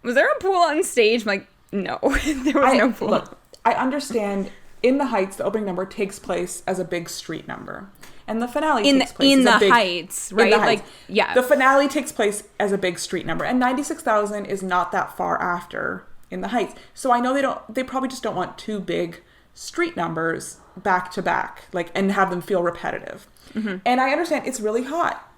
[SPEAKER 1] was there a pool on stage? I'm like, no, there was no pool.
[SPEAKER 2] Look, I understand In the Heights, the opening number takes place as a big street number. And the finale takes place
[SPEAKER 1] in the Heights, right? Like, yeah.
[SPEAKER 2] The finale takes place as a big street number, and 96,000 is not that far after In the Heights. So I know they probably just don't want two big street numbers back to back, like, and have them feel repetitive. Mm-hmm. And I understand it's really hot.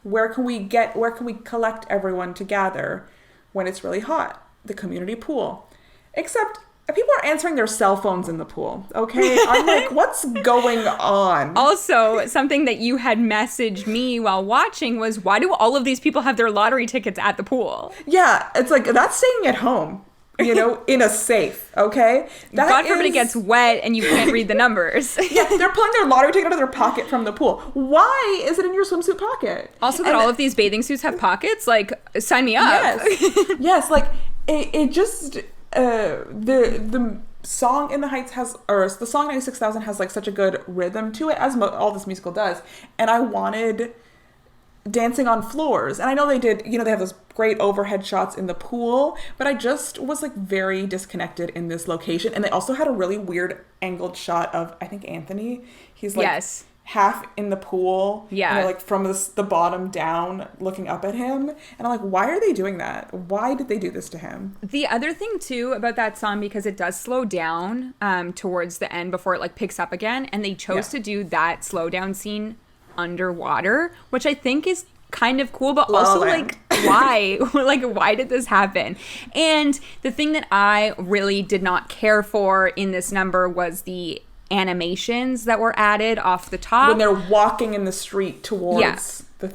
[SPEAKER 2] Where can we collect everyone to gather when it's really hot? The community pool. Except people are answering their cell phones in the pool, okay? I'm like, what's going on?
[SPEAKER 1] Also, something that you had messaged me while watching was, why do all of these people have their lottery tickets at the pool?
[SPEAKER 2] Yeah, it's like, that's staying at home. in a safe, okay?
[SPEAKER 1] God forbid it gets wet and you can't read the numbers.
[SPEAKER 2] Yeah, they're pulling their lottery ticket out of their pocket from the pool. Why is it in your swimsuit pocket?
[SPEAKER 1] Also, that all of these bathing suits have pockets? Like, sign me up.
[SPEAKER 2] Yes. Yes, like, it just, the song In the Heights the song 96,000 has, like, such a good rhythm to it, as all this musical does. And I wanted dancing on floors. And I know they did, they have those great overhead shots in the pool, but I just was like very disconnected in this location. And they also had a really weird angled shot of, I think, Anthony. He's like half in the pool. Yeah. And they're like from the bottom down looking up at him. And I'm like, why are they doing that? Why did they do this to him?
[SPEAKER 1] The other thing too about that song, because it does slow down towards the end before it like picks up again. And they chose to do that slow down scene underwater, which I think is kind of cool, but also like why like why did this happen? And the thing that I really did not care for in this number was the animations that were added off the top
[SPEAKER 2] when they're walking in the street towards the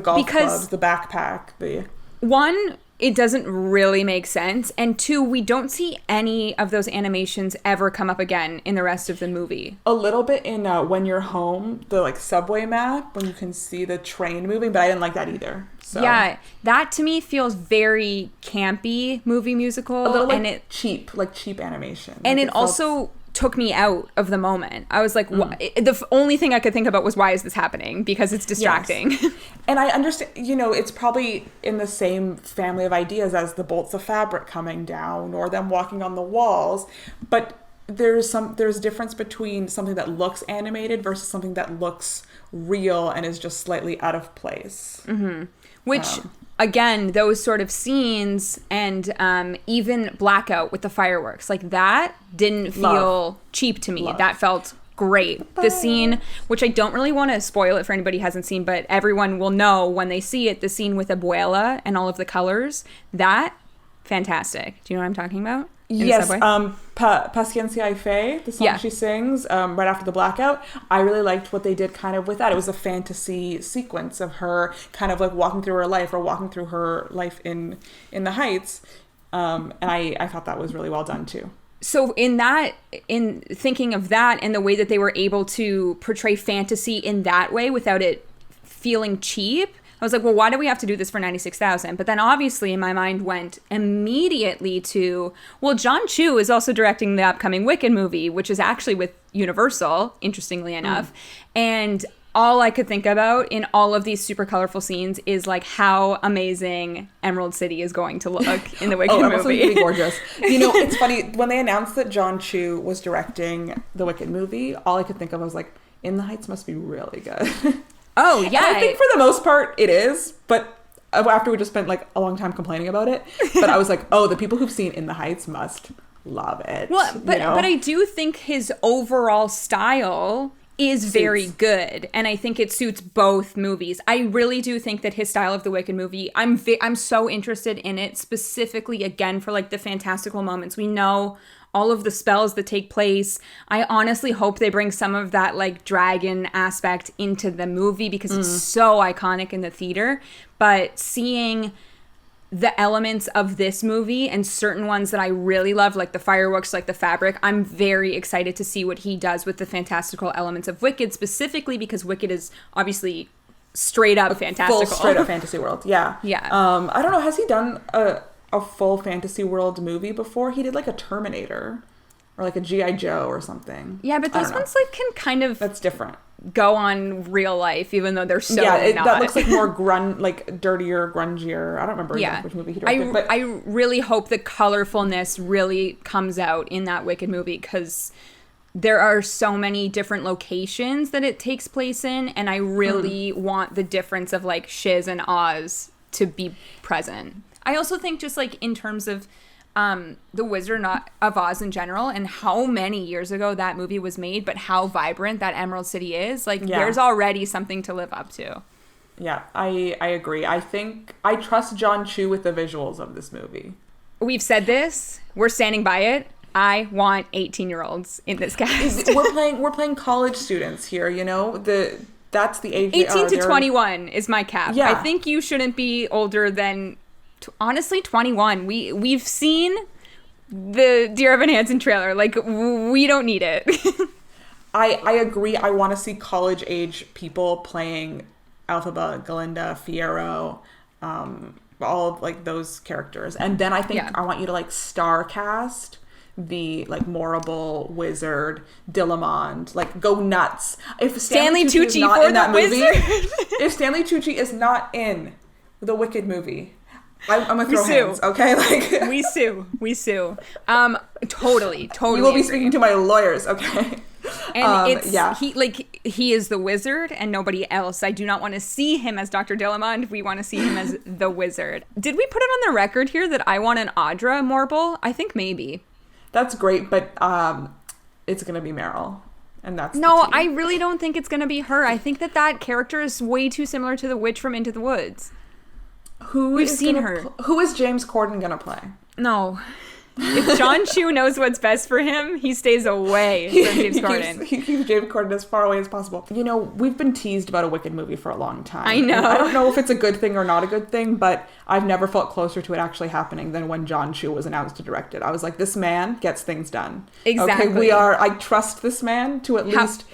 [SPEAKER 2] golf clubs, the backpack,
[SPEAKER 1] one, it doesn't really make sense, and two, we don't see any of those animations ever come up again in the rest of the movie.
[SPEAKER 2] A little bit in When You're Home, the like subway map, when you can see the train moving, but I didn't like that either. So.
[SPEAKER 1] Yeah, that to me feels very campy movie musical.
[SPEAKER 2] A little like cheap animation.
[SPEAKER 1] And it also took me out of the moment. I was like, the only thing I could think about was, why is this happening? Because it's distracting.
[SPEAKER 2] Yes. And I understand, it's probably in the same family of ideas as the bolts of fabric coming down or them walking on the walls. But there's a difference between something that looks animated versus something that looks real and is just slightly out of place.
[SPEAKER 1] Mm-hmm. Which... again, those sort of scenes and even Blackout with the fireworks, like that didn't feel cheap to me. That felt great. The scene, which I don't really want to spoil it for anybody who hasn't seen, but everyone will know when they see it, the scene with Abuela and all of the colors, that, fantastic. Do you know what I'm talking about?
[SPEAKER 2] Yes, Paciencia y Fe, the song she sings right after the blackout. I really liked what they did kind of with that. It was a fantasy sequence of her kind of like walking through her life or walking through her life in the Heights. And I thought that was really well done too.
[SPEAKER 1] So in thinking of that and the way that they were able to portray fantasy in that way without it feeling cheap, I was like, well, why do we have to do this for 96,000? But then obviously my mind went immediately to, well, John Chu is also directing the upcoming Wicked movie, which is actually with Universal, interestingly enough. And all I could think about in all of these super colorful scenes is like how amazing Emerald City is going to look in the Wicked movie.
[SPEAKER 2] Emerald City is gorgeous. It's funny, when they announced that John Chu was directing the Wicked movie, all I could think of was like, In the Heights must be really good.
[SPEAKER 1] Oh, yeah.
[SPEAKER 2] And I think for the most part it is, but after we just spent like a long time complaining about it, but I was like, oh, the people who've seen In the Heights must love it.
[SPEAKER 1] Well, but I do think his overall style is very good, and I think it suits both movies. I really do think that his style of the Wicked movie, I'm so interested in it, specifically again for like the fantastical moments. We know all of the spells that take place. I honestly hope they bring some of that like dragon aspect into the movie because it's so iconic in the theater. But seeing the elements of this movie and certain ones that I really love, like the fireworks, like the fabric, I'm very excited to see what he does with the fantastical elements of Wicked, specifically because Wicked is obviously straight up fantastical.
[SPEAKER 2] Full straight up fantasy world. Yeah.
[SPEAKER 1] Yeah.
[SPEAKER 2] I don't know. Has he done a full fantasy world movie before? He did like a Terminator or like a G.I. Joe or something.
[SPEAKER 1] Yeah, but those ones like can kind of
[SPEAKER 2] that's different
[SPEAKER 1] go on real life, even though they're so
[SPEAKER 2] not.
[SPEAKER 1] That
[SPEAKER 2] looks like more like dirtier, grungier. I don't remember which movie he directed. But
[SPEAKER 1] I really hope the colorfulness really comes out in that Wicked movie because there are so many different locations that it takes place in, and I really want the difference of like Shiz and Oz to be present. I also think just like in terms of the Wizard of Oz in general and how many years ago that movie was made, but how vibrant that Emerald City is, like there's already something to live up to.
[SPEAKER 2] Yeah, I agree. I think I trust John Chu with the visuals of this movie.
[SPEAKER 1] We've said this. We're standing by it. I want 18-year-olds in this cast.
[SPEAKER 2] We're playing college students here, that's the age
[SPEAKER 1] 18 to 21 is my cap.
[SPEAKER 2] Yeah.
[SPEAKER 1] I think you shouldn't be older than honestly 21. We've seen the Dear Evan Hansen trailer. Like, we don't need it.
[SPEAKER 2] I agree. I want to see college age people playing Elphaba, Galinda, Fiyero, all of like those characters. And then I think I want you to like star cast the like Morrible, Wizard, Dillamond, like go nuts. If Stanley Tucci is not in that movie, if Stanley Tucci is not in the Wicked movie, I'm gonna throw hands, okay? Like
[SPEAKER 1] we sue. Totally.
[SPEAKER 2] You will be speaking to my lawyers, okay?
[SPEAKER 1] And he is the Wizard and nobody else. I do not want to see him as Dr. Dillamond. We want to see him as the Wizard. Did we put it on the record here that I want an Audra Morrible? I think maybe.
[SPEAKER 2] That's great, but it's gonna be Meryl, and that's
[SPEAKER 1] no. I really don't think it's gonna be her. I think that character is way too similar to the witch from Into the Woods. We've seen her.
[SPEAKER 2] Who is James Corden gonna play?
[SPEAKER 1] No. If John Chu knows what's best for him, he stays away from James Corden.
[SPEAKER 2] He keeps James Corden as far away as possible. You know, we've been teased about a Wicked movie for a long time.
[SPEAKER 1] I know.
[SPEAKER 2] And I don't know if it's a good thing or not a good thing, but I've never felt closer to it actually happening than when John Chu was announced to direct it. I was like, this man gets things done.
[SPEAKER 1] Exactly.
[SPEAKER 2] Okay, I trust this man to at least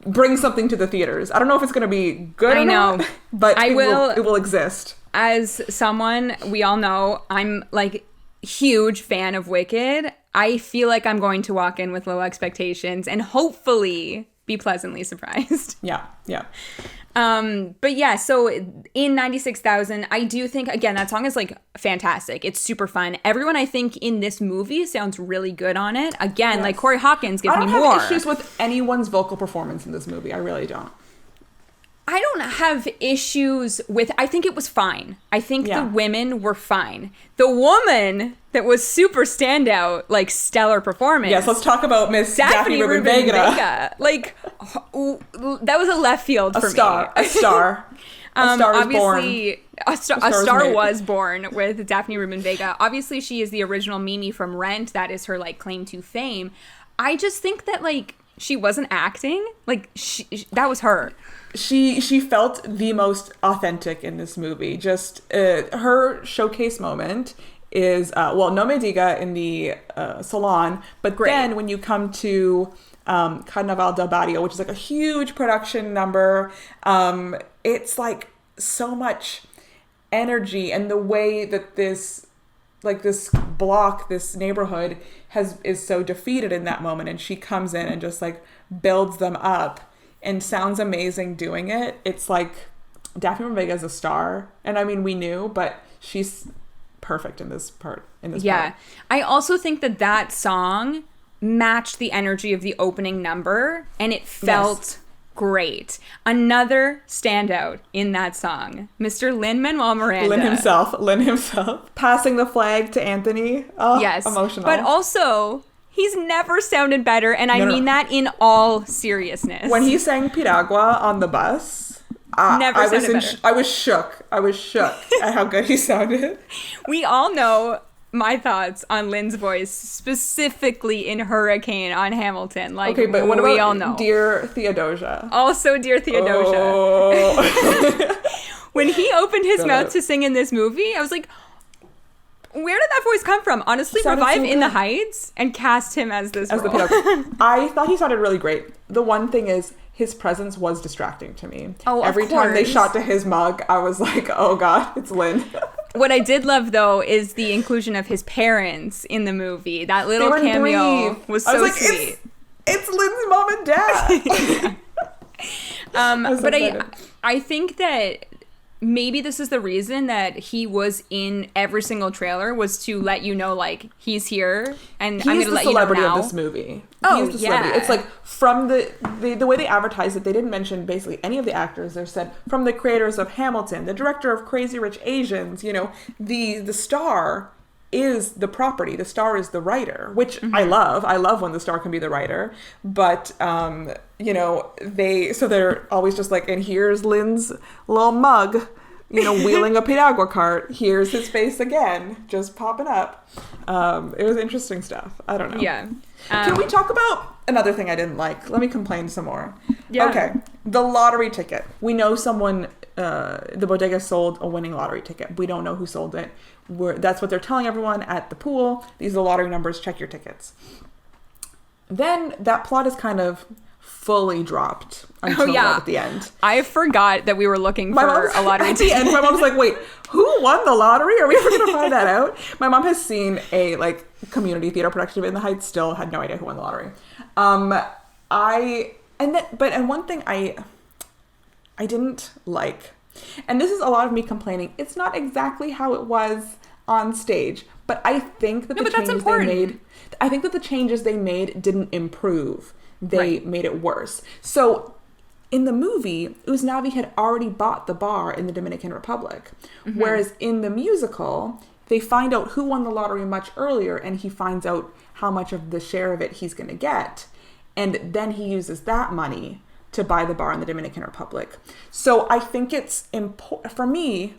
[SPEAKER 2] bring something to the theaters. I don't know if it's going to be good or not, but it will exist.
[SPEAKER 1] As someone, we all know, I'm like huge fan of Wicked. I feel like I'm going to walk in with low expectations and hopefully be pleasantly surprised.
[SPEAKER 2] Yeah.
[SPEAKER 1] But yeah, so in 96,000, I do think, again, that song is like fantastic. It's super fun. Everyone I think in this movie sounds really good on it. Again, like Corey Hawkins gives me more.
[SPEAKER 2] I don't have issues with anyone's vocal performance in this movie. I really don't.
[SPEAKER 1] I don't have issues with, I think it was fine. I think the women were fine. The woman that was super standout, like stellar performance.
[SPEAKER 2] Yes, let's talk about Miss Daphne Rubin Vega.
[SPEAKER 1] Like, that was a left field for me.
[SPEAKER 2] A star. A star was
[SPEAKER 1] obviously,
[SPEAKER 2] born.
[SPEAKER 1] A star was born with Daphne Rubin Vega. Obviously, she is the original Mimi from Rent. That is her, like, claim to fame. I just think that, like, she wasn't acting. Like, that was her.
[SPEAKER 2] She felt the most authentic in this movie. Just her showcase moment is, No Me Diga in the salon, but then when you come to Carnaval del Barrio, which is like a huge production number, it's like so much energy, and the way that this block, this neighborhood is so defeated in that moment, and she comes in and just like builds them up and sounds amazing doing it. It's like Daphne Rubin Vega is a star, and I mean we knew, but she's perfect in this part.
[SPEAKER 1] I also think that song matched the energy of the opening number, and it felt great. Another standout in that song, Mr. Lin-Manuel Miranda.
[SPEAKER 2] Lin himself. Passing the flag to Anthony. Oh, yes. Emotional.
[SPEAKER 1] But also, he's never sounded better, and I mean that in all seriousness.
[SPEAKER 2] When he sang Piragua on the bus, I was shook. I was shook at how good he sounded.
[SPEAKER 1] We all know my thoughts on Lynn's voice, specifically in Hurricane on Hamilton. Like, okay, but what about we all know.
[SPEAKER 2] Dear Theodosia?
[SPEAKER 1] Also, Dear Theodosia. Oh. When he opened his mouth to sing in this movie, I was like, where did that voice come from? Honestly, revive In the Heights and cast him as this role.
[SPEAKER 2] I thought he sounded really great. The one thing is, his presence was distracting to me.
[SPEAKER 1] Oh,
[SPEAKER 2] Every time they shot to his mug, I was like, oh God, it's Lin.
[SPEAKER 1] What I did love, though, is the inclusion of his parents in the movie. That little cameo was so sweet.
[SPEAKER 2] It's Lynn's mom and dad.
[SPEAKER 1] But I think that maybe this is the reason that he was in every single trailer, was to let you know, like, he's here, and I'm going to let you know now.
[SPEAKER 2] He's the celebrity of this movie.
[SPEAKER 1] Oh,
[SPEAKER 2] he's the celebrity. It's like, from the way they advertised it, they didn't mention basically any of the actors. They said, from the creators of Hamilton, the director of Crazy Rich Asians, you know, the star is the property. The star is the writer, which I love. I love when the star can be the writer. But, you know, they're always just like, and here's Lynn's little mug, you know, wheeling a Piragua cart. Here's his face again, just popping up. It was interesting stuff. I don't know.
[SPEAKER 1] Yeah.
[SPEAKER 2] Can we talk about another thing I didn't like? Let me complain some more.
[SPEAKER 1] Yeah.
[SPEAKER 2] Okay. The lottery ticket. We know someone the bodega sold a winning lottery ticket. We don't know who sold it. That's what they're telling everyone at the pool. These are the lottery numbers. Check your tickets. Then that plot is kind of fully dropped until right at the end.
[SPEAKER 1] I forgot that we were looking for a lottery ticket.
[SPEAKER 2] At the end, my mom's like, wait, who won the lottery? Are we ever going to find that out? My mom has seen a community theater production of In the Heights, still had no idea who won the lottery. And one thing I didn't like, and this is a lot of me complaining, it's not exactly how it was on stage, but I think that the changes they made didn't improve. They made it worse. So in the movie, Usnavi had already bought the bar in the Dominican Republic. Mm-hmm. Whereas in the musical, they find out who won the lottery much earlier, and he finds out how much of the share of it he's going to get. And then he uses that money to buy the bar in the Dominican Republic. So I think it's important, for me,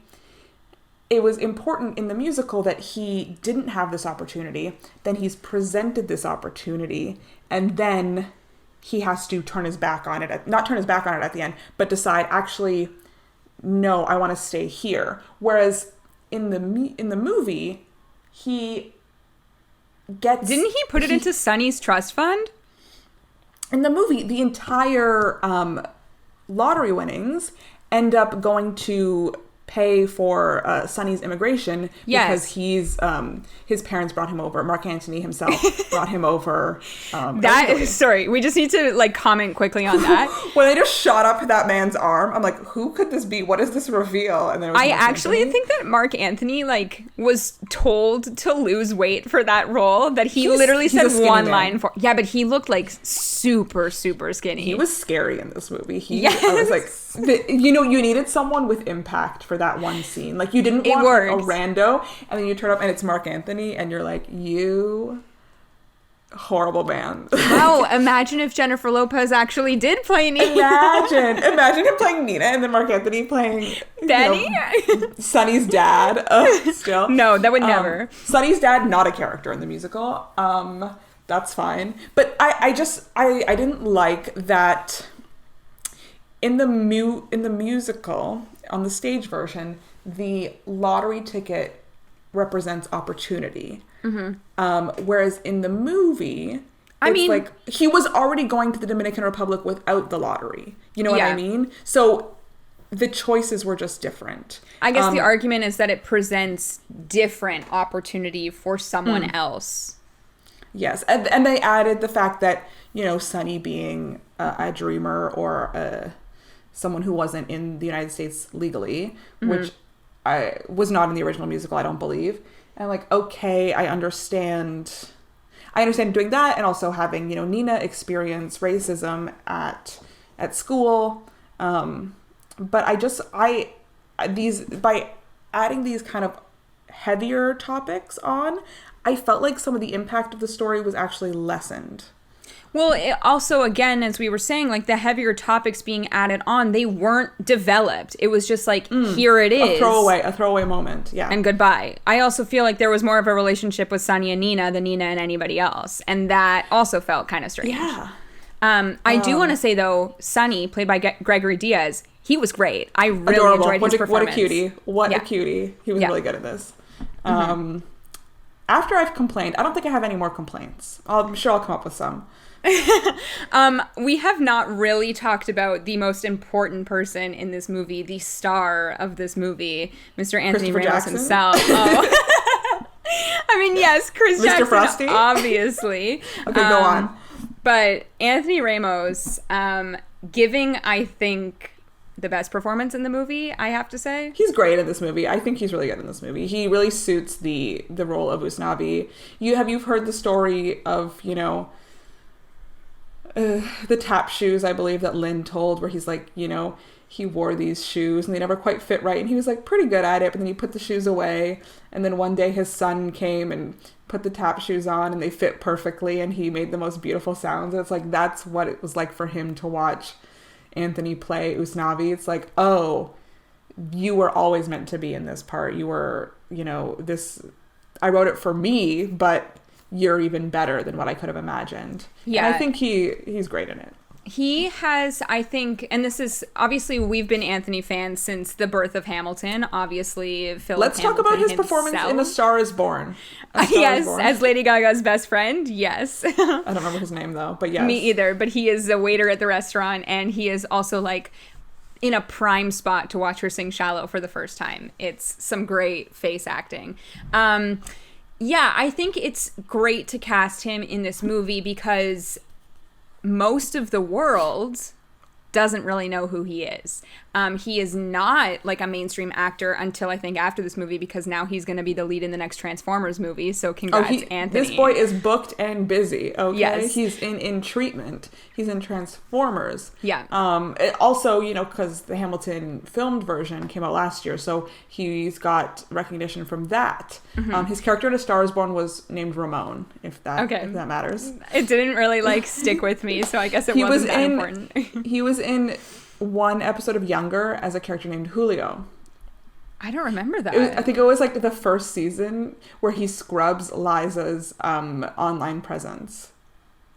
[SPEAKER 2] it was important in the musical that he didn't have this opportunity. Then he's presented this opportunity, and then he has to turn his back on it. Not turn his back on it at the end, but decide, actually, no, I want to stay here. Whereas in the movie, he gets...
[SPEAKER 1] Didn't he put it into Sonny's trust fund?
[SPEAKER 2] In the movie, the entire lottery winnings end up going to pay for Sonny's immigration because he's his parents brought him over. Mark Antony himself brought him over.
[SPEAKER 1] Sorry, we just need to comment quickly on that.
[SPEAKER 2] When they just shot up that man's arm, I'm like, who could this be? What is this reveal? And then
[SPEAKER 1] I actually think that Mark Antony was told to lose weight for that role. That he literally said one line for. Yeah, but he looked super skinny.
[SPEAKER 2] He was scary in this movie. I was like, you needed someone with impact for that one scene. You didn't want a rando, and then you turn up and it's Mark Antony, and you're like, you horrible man.
[SPEAKER 1] Wow, imagine if Jennifer Lopez actually did play Nina.
[SPEAKER 2] Imagine him playing Nina, and then Mark Anthony playing
[SPEAKER 1] Benny,
[SPEAKER 2] Sonny's dad. Still,
[SPEAKER 1] no, that would never.
[SPEAKER 2] Sonny's dad, not a character in the musical. That's fine, but I didn't like that. In the musical, on the stage version, the lottery ticket represents opportunity. Mm-hmm. Whereas in the movie, he was already going to the Dominican Republic without the lottery. You know what I mean? So the choices were just different.
[SPEAKER 1] I guess the argument is that it presents different opportunity for someone else. Yes,
[SPEAKER 2] and they added the fact that, Sonny being a dreamer or someone who wasn't in the United States legally, mm-hmm. which I was not in the original musical, I don't believe. And okay, I understand doing that, and also having, Nina experience racism at school. But by adding these kind of heavier topics on, I felt like some of the impact of the story was actually lessened.
[SPEAKER 1] Well, it also, again, as we were saying, the heavier topics being added on, they weren't developed. It was just here it is.
[SPEAKER 2] A throwaway moment, yeah.
[SPEAKER 1] And goodbye. I also feel like there was more of a relationship with Sonny and Nina than Nina and anybody else. And that also felt kind of strange.
[SPEAKER 2] Yeah.
[SPEAKER 1] I do want to say, though, Sonny, played by Gregory Diaz, he was great. I really enjoyed his performance.
[SPEAKER 2] What a cutie. He was really good at this. Mm-hmm. After I've complained, I don't think I have any more complaints. I'm sure I'll come up with some.
[SPEAKER 1] We have not really talked about the most important person in this movie, the star of this movie, Mr. Anthony Ramos himself. Oh. I mean, yes, Chris
[SPEAKER 2] Mr.
[SPEAKER 1] Jackson,
[SPEAKER 2] Frosty?
[SPEAKER 1] Obviously.
[SPEAKER 2] Okay, go on.
[SPEAKER 1] But Anthony Ramos, giving, I think, the best performance in the movie, I have to say.
[SPEAKER 2] He's great in this movie. I think he's really good in this movie. He really suits the role of Usnavi. You've heard the story of, the tap shoes, I believe, that Lin told, where he's he wore these shoes and they never quite fit right, and he was pretty good at it, but then he put the shoes away, and then one day his son came and put the tap shoes on and they fit perfectly, and he made the most beautiful sounds. And it's that's what it was like for him to watch Anthony play Usnavi. It's oh, you were always meant to be in this part. You were, this, I wrote it for me, but you're even better than what I could have imagined. Yeah. And I think he's great in it.
[SPEAKER 1] He has, I think, and this is obviously we've been Anthony fans since the birth of Hamilton. Obviously, Philip.
[SPEAKER 2] Let's talk about his performance in A Star Is Born.
[SPEAKER 1] Yes, as Lady Gaga's best friend. Yes.
[SPEAKER 2] I don't remember his name though, but yes.
[SPEAKER 1] Me either. But he is a waiter at the restaurant, and he is also like in a prime spot to watch her sing "Shallow" for the first time. It's some great face acting. Yeah, I think it's great to cast him in this movie because most of the world doesn't really know who he is. He is not like a mainstream actor until I think after this movie, because now he's going to be the lead in the next Transformers movie. So congrats, Anthony.
[SPEAKER 2] This boy is booked and busy. Okay,
[SPEAKER 1] yes.
[SPEAKER 2] He's in treatment. He's in Transformers.
[SPEAKER 1] Yeah.
[SPEAKER 2] Also, because the Hamilton filmed version came out last year, so he's got recognition from that. Mm-hmm. His character in A Star Is Born was named Ramon. If that matters.
[SPEAKER 1] It didn't really stick with me, so I guess it wasn't that important.
[SPEAKER 2] He was in one episode of Younger as a character named Julio.
[SPEAKER 1] I don't remember that.
[SPEAKER 2] I think it was the first season where he scrubs Liza's online presence.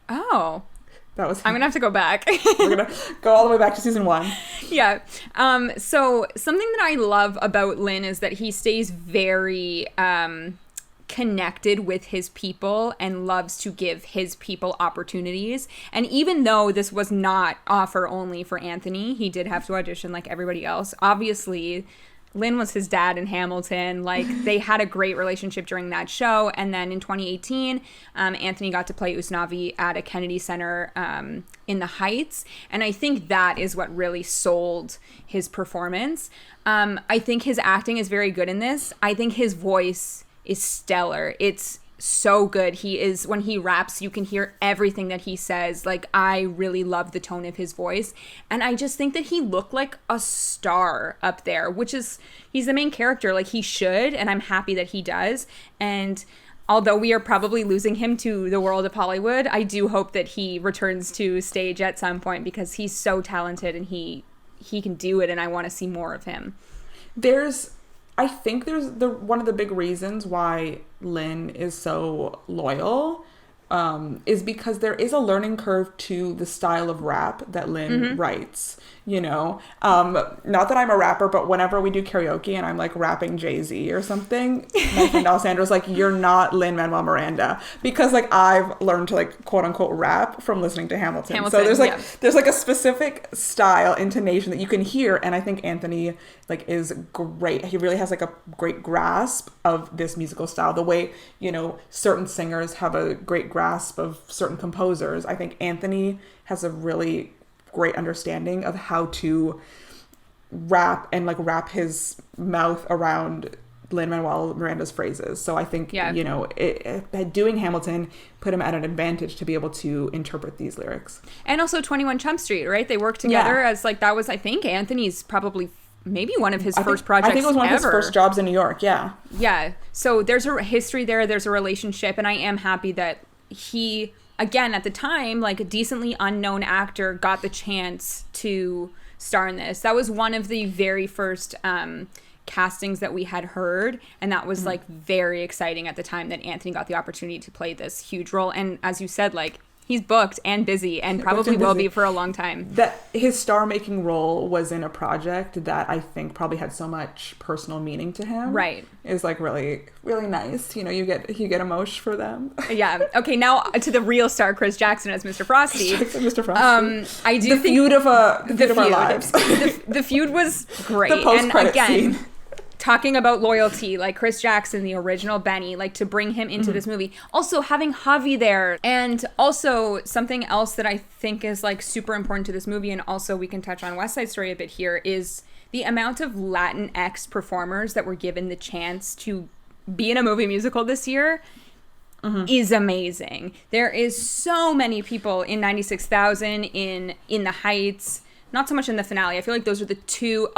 [SPEAKER 1] Oh.
[SPEAKER 2] That was him.
[SPEAKER 1] I'm going to have to go back.
[SPEAKER 2] We're going to go all the way back to season 1.
[SPEAKER 1] Yeah. So something that I love about Lin is that he stays very connected with his people and loves to give his people opportunities. And even though this was not offer only for Anthony, he did have to audition like everybody else. Obviously, Lin was his dad in Hamilton. They had a great relationship during that show. And then in 2018, Anthony got to play Usnavi at a Kennedy Center in the Heights. And I think that is what really sold his performance. I think his acting is very good in this. I think his voice is stellar. It's so good. When he raps, you can hear everything that he says. I really love the tone of his voice. And I just think that he looked like a star up there, which is, he's the main character. He should, and I'm happy that he does. And although we are probably losing him to the world of Hollywood, I do hope that he returns to stage at some point because he's so talented and he can do it, and I want to see more of him.
[SPEAKER 2] I think there's one of the big reasons why Lin is so loyal is because there is a learning curve to the style of rap that Lin writes. Not that I'm a rapper, but whenever we do karaoke and I'm rapping Jay-Z or something, my friend Alessandra's you're not Lin-Manuel Miranda, because I've learned to quote unquote rap from listening to Hamilton. So there's there's a specific style, intonation that you can hear, and I think Anthony is great. He really has a great grasp of this musical style, the way certain singers have a great grasp of certain composers. I think Anthony has a really great understanding of how to rap and wrap his mouth around Lin-Manuel Miranda's phrases. So I think doing Hamilton put him at an advantage to be able to interpret these lyrics.
[SPEAKER 1] And also 21 Jump Street, right? They worked together as that was, I think, Anthony's probably maybe one of his first projects ever.
[SPEAKER 2] I think it was one of his first jobs in New York. Yeah.
[SPEAKER 1] So there's a history there. There's a relationship, and I am happy that he, again, at the time, a decently unknown actor, got the chance to star in this. That was one of the very first castings that we had heard, and that was very exciting at the time that Anthony got the opportunity to play this huge role. And as you said, he's booked and busy, and probably will be for a long time. That
[SPEAKER 2] his star-making role was in a project that I think probably had so much personal meaning to him.
[SPEAKER 1] Right.
[SPEAKER 2] Is really, really nice. You get emotion for them.
[SPEAKER 1] Yeah. Okay. Now to the real star, Chris Jackson as Mr. Frosty.
[SPEAKER 2] Mr. Frosty.
[SPEAKER 1] I do
[SPEAKER 2] the think feud of our lives.
[SPEAKER 1] The feud was great.
[SPEAKER 2] The post-credit scene.
[SPEAKER 1] Talking about loyalty, Chris Jackson, the original Benny, to bring him into this movie. Also having Javi there. And also something else that I think is super important to this movie, and also we can touch on West Side Story a bit here, is the amount of Latinx performers that were given the chance to be in a movie musical this year is amazing. There is so many people in 96,000, in The Heights, not so much in the finale. I feel those are the two.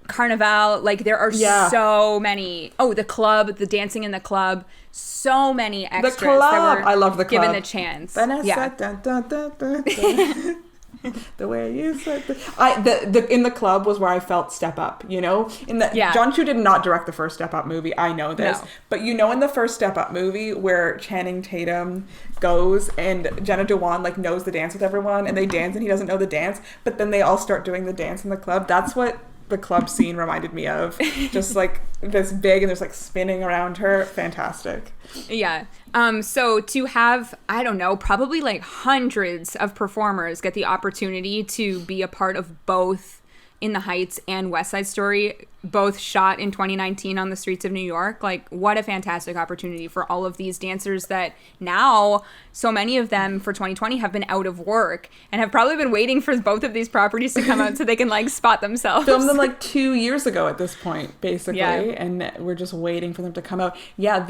[SPEAKER 1] Carnival, there are so many. The club, the dancing in the club, so many extras
[SPEAKER 2] the club.
[SPEAKER 1] That were
[SPEAKER 2] I love the club.
[SPEAKER 1] Given the chance.
[SPEAKER 2] Vanessa,
[SPEAKER 1] yeah.
[SPEAKER 2] dun, dun, dun, dun, dun. The way you said the in the club was where I felt Step Up, you know? John Chu did not direct the first Step Up movie, I know this. No. But you know in the first Step Up movie where Channing Tatum goes and Jenna Dewan like knows the dance with everyone and they dance and he doesn't know the dance, but then they all start doing the dance in the club. That's what the club scene reminded me of. Just like this big and there's like spinning around her. Fantastic.
[SPEAKER 1] Yeah. So to have, I don't know, probably like hundreds of performers get the opportunity to be a part of both In the Heights and West Side Story, both shot in 2019 on the streets of New York. Like, what a fantastic opportunity for all of these dancers that now, so many of them for 2020 have been out of work and have probably been waiting for both of these properties to come out so they can like spot themselves.
[SPEAKER 2] Filmed them like 2 years ago at this point, basically, and we're just waiting for them to come out. Yeah,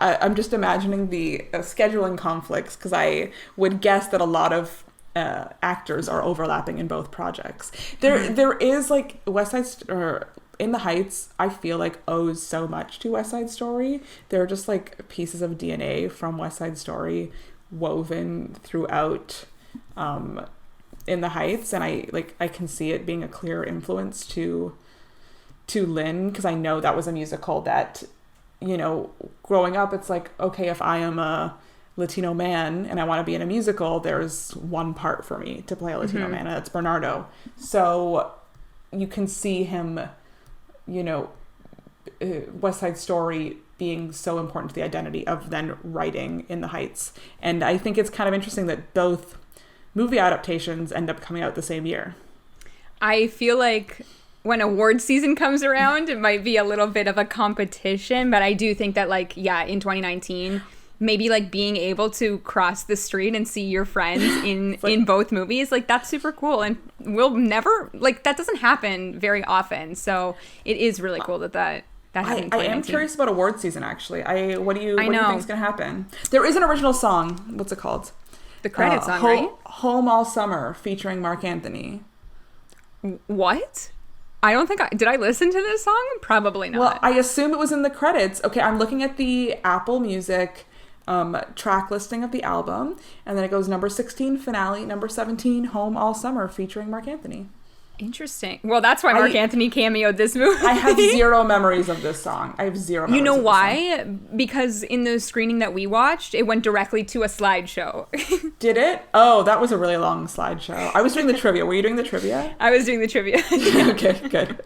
[SPEAKER 2] I'm just imagining the scheduling conflicts, because I would guess that a lot of actors are overlapping in both projects. There is like West Side or In the Heights, I feel like owes so much to West Side Story. There are just like pieces of DNA from West Side Story woven throughout In the Heights, and I can see it being a clear influence to Lin, because I know that was a musical that, you know, growing up, it's like, okay, if I am a Latino man and I want to be in a musical, there's one part for me to play a Latino man, and that's Bernardo. So you can see him, you know, West Side Story being so important to the identity of then writing In the Heights. And I think it's kind of interesting that both movie adaptations end up coming out the same year.
[SPEAKER 1] I feel like when award season comes around, it might be a little bit of a competition, but I do think that like, yeah, in 2019, maybe like being able to cross the street and see your friends in both movies, like that's super cool, and we'll never, like, that doesn't happen very often, so it is really cool that happened in 2019.
[SPEAKER 2] I am curious about award season, actually. What do you think is going to happen? There is an original song. What's it called?
[SPEAKER 1] The credit song, right?
[SPEAKER 2] Home All Summer, featuring Mark Anthony.
[SPEAKER 1] What? I don't think did I listen to this song? Probably not.
[SPEAKER 2] Well, I assume it was in the credits. Okay, I'm looking at the Apple Music track listing of the album, and then it goes number 16 finale, number 17 Home All Summer, featuring Mark Anthony.
[SPEAKER 1] Interesting. Well, that's why Mark Anthony cameoed this movie.
[SPEAKER 2] I have zero memories of this song. I have zero memories.
[SPEAKER 1] You know why? Because in the screening that we watched, it went directly to a slideshow.
[SPEAKER 2] Did it? Oh, that was a really long slideshow. I was doing the trivia. Were you doing the trivia?
[SPEAKER 1] I was doing the trivia.
[SPEAKER 2] Okay, good.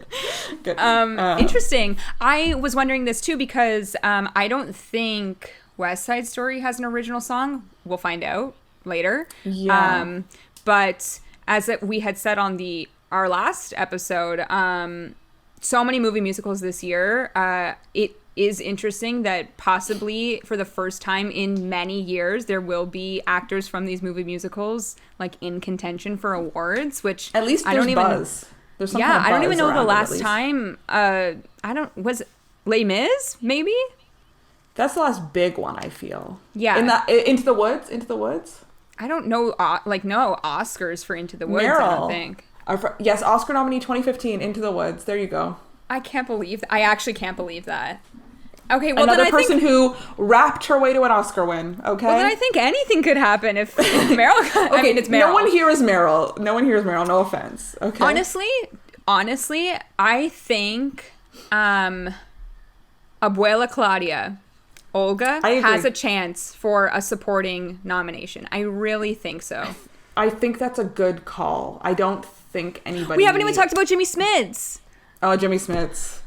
[SPEAKER 1] Interesting. I was wondering this too, because I don't think West Side Story has an original song. We'll find out later.
[SPEAKER 2] Yeah.
[SPEAKER 1] But as we had said on our last episode, so many movie musicals this year. It is interesting that possibly for the first time in many years, there will be actors from these movie musicals like in contention for awards, which
[SPEAKER 2] at least there's buzz. There's some kind of buzz.
[SPEAKER 1] I don't even know the last time. Was it Les Mis? Maybe.
[SPEAKER 2] That's the last big one, I feel.
[SPEAKER 1] Yeah.
[SPEAKER 2] Into the Woods? I
[SPEAKER 1] don't know, no Oscars for Into the Woods,
[SPEAKER 2] Meryl.
[SPEAKER 1] I don't think.
[SPEAKER 2] Yes, Oscar nominee 2015, Into the Woods. There you go.
[SPEAKER 1] I actually can't believe that. Okay, well,
[SPEAKER 2] another person who rapped her way to an Oscar win, okay?
[SPEAKER 1] Well, then I think anything could happen if Meryl...
[SPEAKER 2] Okay,
[SPEAKER 1] I mean, it's Meryl.
[SPEAKER 2] No one here is Meryl. No offense, okay?
[SPEAKER 1] Honestly, I think Abuela Claudia... Olga has a chance for a supporting nomination. I really think so.
[SPEAKER 2] I think that's a good call. I don't think anybody...
[SPEAKER 1] We haven't even talked about Jimmy Smits.
[SPEAKER 2] Oh, Jimmy Smits.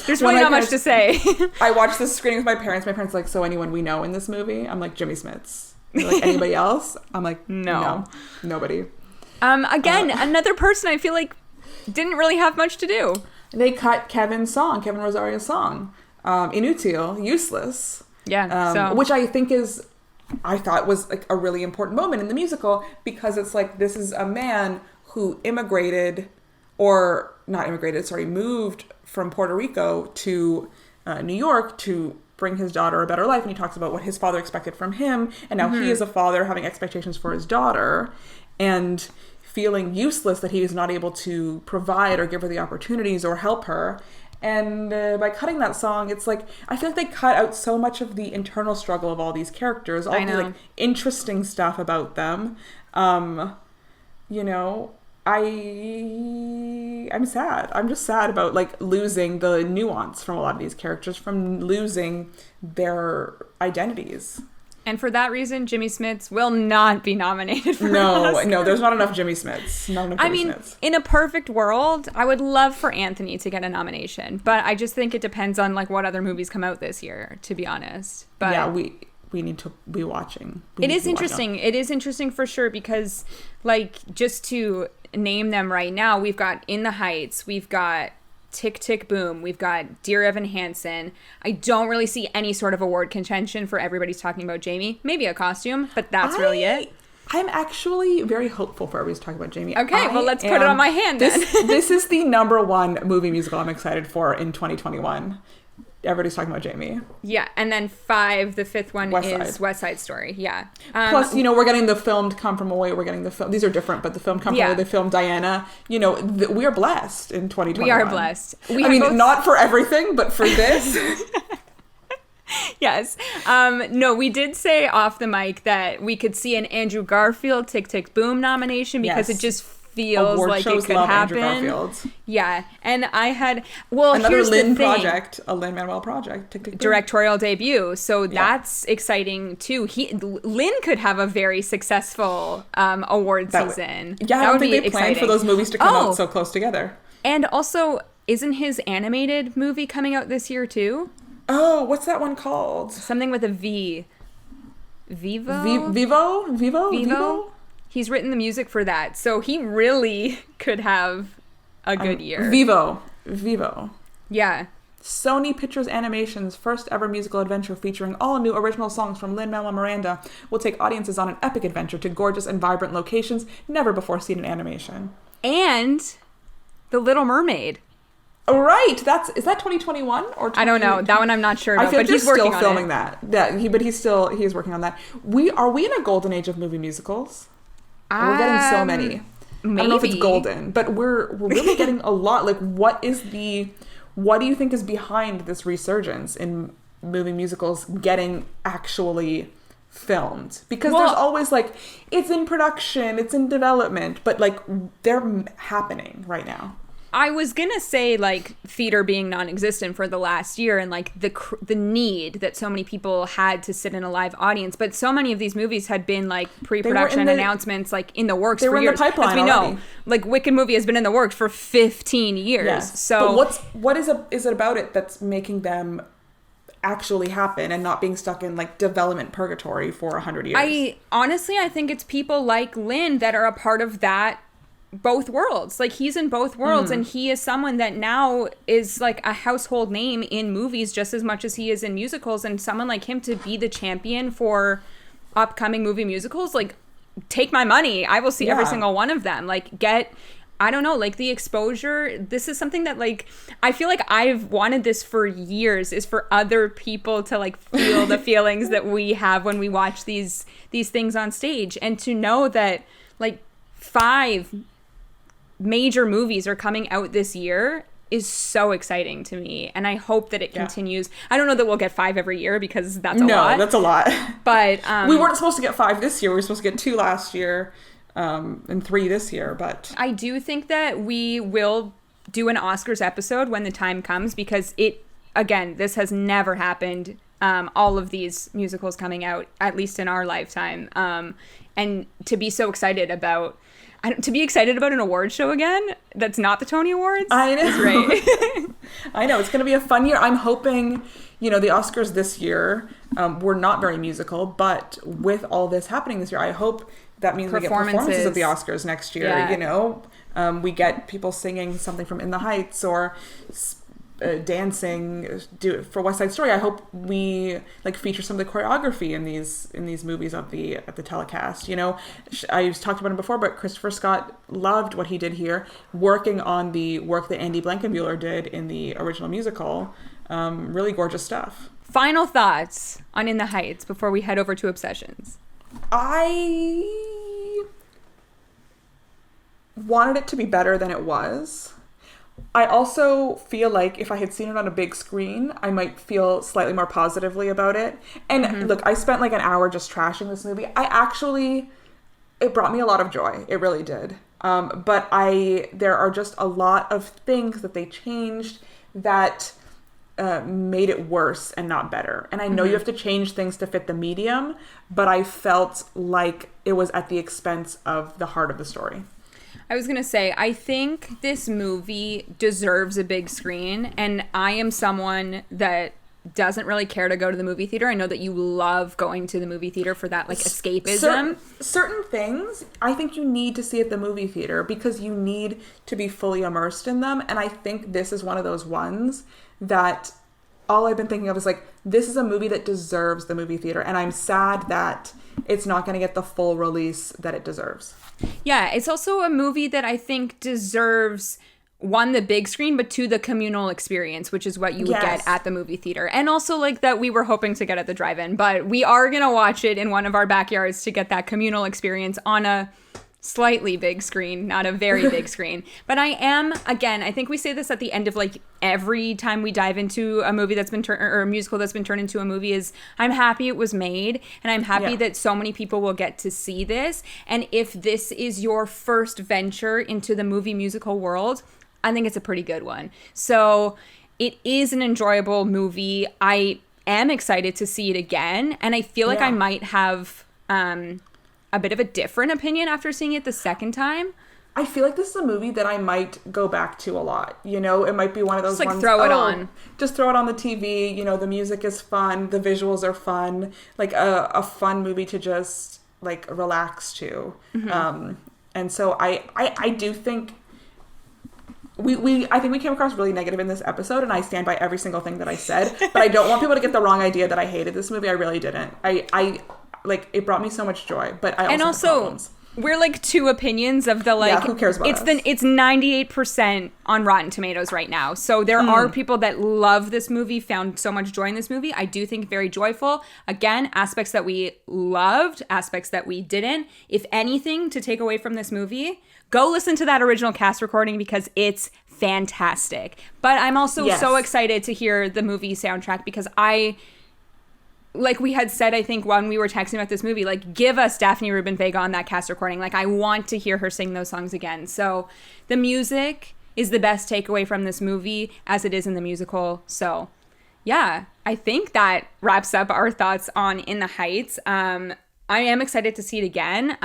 [SPEAKER 1] There's really not much to say.
[SPEAKER 2] I watched this screening with my parents. My parents are like, so anyone we know in this movie? I'm like, Jimmy Smits. They're like, anybody else? I'm like, no, nobody.
[SPEAKER 1] Again, another person I feel like didn't really have much to do.
[SPEAKER 2] They cut Kevin Rosario's song. Inutile, useless.
[SPEAKER 1] Yeah.
[SPEAKER 2] Which I thought was like a really important moment in the musical, because it's like, this is a man who moved from Puerto Rico to New York to bring his daughter a better life. And he talks about what his father expected from him. And now he is a father having expectations for his daughter and feeling useless that he is not able to provide or give her the opportunities or help her. And by cutting that song, it's like, I feel like they cut out so much of the internal struggle of all these characters, all the like interesting stuff about them. you know, I'm sad. I'm just sad about like losing the nuance from a lot of these characters, from losing their identities.
[SPEAKER 1] And for that reason, Jimmy Smits will not be nominated for
[SPEAKER 2] No,
[SPEAKER 1] Oscar.
[SPEAKER 2] no, there's not enough Jimmy Smits.
[SPEAKER 1] In a perfect world, I would love for Anthony to get a nomination, but I just think it depends on like what other movies come out this year, to be honest. But
[SPEAKER 2] yeah, we need to be watching.
[SPEAKER 1] It is interesting. It is interesting for sure because, like, just to name them right now, we've got In the Heights, we've got Tick, Tick, Boom, we've got Dear Evan Hansen. I don't really see any sort of award contention for Everybody's Talking About Jamie. Maybe a costume, but that's really it.
[SPEAKER 2] I'm actually very hopeful for Everybody's Talking About Jamie.
[SPEAKER 1] Okay, well, let's put it on my hand then.
[SPEAKER 2] This is the number one movie musical I'm excited for in 2021. Everybody's Talking About Jamie.
[SPEAKER 1] Yeah, and then the fifth one is West Side Story. Yeah.
[SPEAKER 2] Plus, we're getting the filmed Come From Away. We're getting the film. These are different, but the film Come From Away, the film Diana. We are blessed in 2021.
[SPEAKER 1] We are blessed.
[SPEAKER 2] Not for everything, but for this.
[SPEAKER 1] Yes. No, we did say off the mic that we could see an Andrew Garfield Tick, Tick, Boom nomination because it just feels
[SPEAKER 2] award
[SPEAKER 1] like
[SPEAKER 2] shows
[SPEAKER 1] it could
[SPEAKER 2] love
[SPEAKER 1] happen.
[SPEAKER 2] Andrew Garfield.
[SPEAKER 1] Yeah, and I had
[SPEAKER 2] another
[SPEAKER 1] here's
[SPEAKER 2] Lin
[SPEAKER 1] the thing.
[SPEAKER 2] project, a Lin-Manuel project, Tick, Tick, Boom.
[SPEAKER 1] Directorial debut, so that's exciting too. Lin could have a very successful award season.
[SPEAKER 2] I don't think they planned for those movies to come out so close together.
[SPEAKER 1] And also, isn't his animated movie coming out this year too?
[SPEAKER 2] Oh, what's that one called?
[SPEAKER 1] Something with a V. Vivo? He's written the music for that, so he really could have a good year.
[SPEAKER 2] Vivo.
[SPEAKER 1] Yeah.
[SPEAKER 2] Sony Pictures Animation's first ever musical adventure featuring all new original songs from Lin-Manuel Miranda will take audiences on an epic adventure to gorgeous and vibrant locations never before seen in animation.
[SPEAKER 1] And The Little Mermaid.
[SPEAKER 2] Oh, right. Is that 2021 or 2020?
[SPEAKER 1] I don't know. That one I'm not sure about.
[SPEAKER 2] I feel
[SPEAKER 1] but he's working
[SPEAKER 2] still filming that. Yeah, he's working on that. Are we in a golden age of movie musicals? We're getting so many.
[SPEAKER 1] Maybe.
[SPEAKER 2] I don't know if it's golden, but we're really getting a lot. Like, what do you think is behind this resurgence in movie musicals getting actually filmed? Because there's always like, it's in production, it's in development, but like they're happening right now.
[SPEAKER 1] I was gonna say like theater being non-existent for the last year and like the need that so many people had to sit in a live audience, but so many of these movies had been like pre-production announcements like in the works for years.
[SPEAKER 2] They were in the pipeline
[SPEAKER 1] already.
[SPEAKER 2] already.
[SPEAKER 1] Like Wicked movie has been in the works for 15 years.
[SPEAKER 2] Yes.
[SPEAKER 1] So
[SPEAKER 2] but what is it about it that's making them actually happen and not being stuck in like development purgatory for 100 years?
[SPEAKER 1] I think it's people like Lin that are a part of that both worlds. Like he's in both worlds and he is someone that now is like a household name in movies just as much as he is in musicals, and someone like him to be the champion for upcoming movie musicals, like take my money. I will see every single one of them. Like I don't know, like the exposure. This is something that like I feel like I've wanted this for years, is for other people to like feel the feelings that we have when we watch these things on stage, and to know that like 5 major movies are coming out this year is so exciting to me, and I hope that it continues. I don't know that we'll get 5 every year because that's a lot. No,
[SPEAKER 2] that's a lot.
[SPEAKER 1] But
[SPEAKER 2] we weren't supposed to get 5 this year. We were supposed to get 2 last year, and 3 this year. But
[SPEAKER 1] I do think that we will do an Oscars episode when the time comes, because this has never happened. All of these musicals coming out, at least in our lifetime, and to be so excited about. To be excited about an award show again that's not the Tony Awards.
[SPEAKER 2] I know.
[SPEAKER 1] Is great.
[SPEAKER 2] I know. It's going to be a fun year. I'm hoping, the Oscars this year were not very musical, but with all this happening this year, I hope that means we get performances at the Oscars next year. Yeah. We get people singing something from In the Heights or dancing for West Side Story. I hope we like feature some of the choreography in these movies at the telecast. I talked about it before, but Christopher Scott loved what he did here, working on the work that Andy Blankenbuehler did in the original musical. Really gorgeous stuff.
[SPEAKER 1] Final thoughts on In the Heights before we head over to Obsessions.
[SPEAKER 2] I wanted it to be better than it was. I also feel like if I had seen it on a big screen, I might feel slightly more positively about it. And look, I spent like an hour just trashing this movie. I actually it brought me a lot of joy. It really did. But there are just a lot of things that they changed that made it worse and not better. And I know you have to change things to fit the medium, but I felt like it was at the expense of the heart of the story.
[SPEAKER 1] I was going to say, I think this movie deserves a big screen, and I am someone that doesn't really care to go to the movie theater. I know that you love going to the movie theater for that, like, escapism.
[SPEAKER 2] Certain things, I think you need to see at the movie theater because you need to be fully immersed in them. And I think this is one of those ones that all I've been thinking of is, like, this is a movie that deserves the movie theater. And I'm sad that it's not going to get the full release that it deserves.
[SPEAKER 1] Yeah, it's also a movie that I think deserves, one, the big screen, but two, the communal experience, which is what you would get at the movie theater. And also, like, that we were hoping to get at the drive-in, but we are going to watch it in one of our backyards to get that communal experience on a slightly big screen, not a very big screen. But I am, again, I think we say this at the end of, like, every time we dive into a movie that's been turned, or a musical that's been turned into a movie, is I'm happy it was made, and I'm happy that so many people will get to see this. And if this is your first venture into the movie musical world, I think it's a pretty good one. So it is an enjoyable movie. I am excited to see it again, and I feel like I might have a bit of a different opinion after seeing it the second time.
[SPEAKER 2] I feel like this is a movie that I might go back to a lot. You know, it might be one of those ones.
[SPEAKER 1] Just, like, throw it on.
[SPEAKER 2] Just throw it on the TV. You know, the music is fun. The visuals are fun. Like a fun movie to just, like, relax to. And so I do think I think we came across really negative in this episode, and I stand by every single thing that I said. But I don't want people to get the wrong idea that I hated this movie. I really didn't. I like, it brought me so much joy, but I also have problems.
[SPEAKER 1] We're, like, two opinions of the, like,
[SPEAKER 2] who cares about us?
[SPEAKER 1] It's 98% on Rotten Tomatoes right now. So there are people that love this movie, found so much joy in this movie. I do think very joyful. Again, aspects that we loved, aspects that we didn't. If anything to take away from this movie, go listen to that original cast recording because it's fantastic. But I'm also so excited to hear the movie soundtrack because like we had said, I think when we were texting about this movie, like, give us Daphne Rubin Vega on that cast recording. Like, I want to hear her sing those songs again. So the music is the best takeaway from this movie as it is in the musical. So yeah, I think that wraps up our thoughts on In the Heights. I am excited to see it again.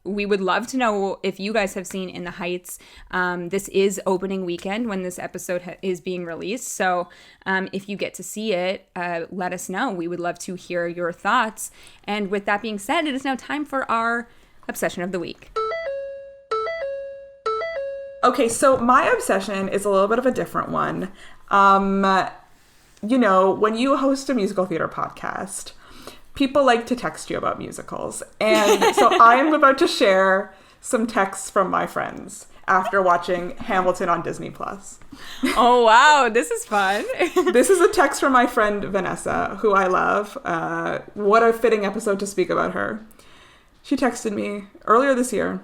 [SPEAKER 1] We would love to know if you guys have seen In the Heights. This is opening weekend when this episode is being released. So if you get to see it, let us know. We would love to hear your thoughts. And with that being said, it is now time for our Obsession of the Week.
[SPEAKER 2] Okay, so my obsession is a little bit of a different one. You know, when you host a musical theater podcast, people like to text you about musicals. And so I am about to share some texts from my friends after watching Hamilton on Disney+.
[SPEAKER 1] Oh, wow. This is fun.
[SPEAKER 2] This is a text from my friend Vanessa, who I love. What a fitting episode to speak about her. She texted me earlier this year.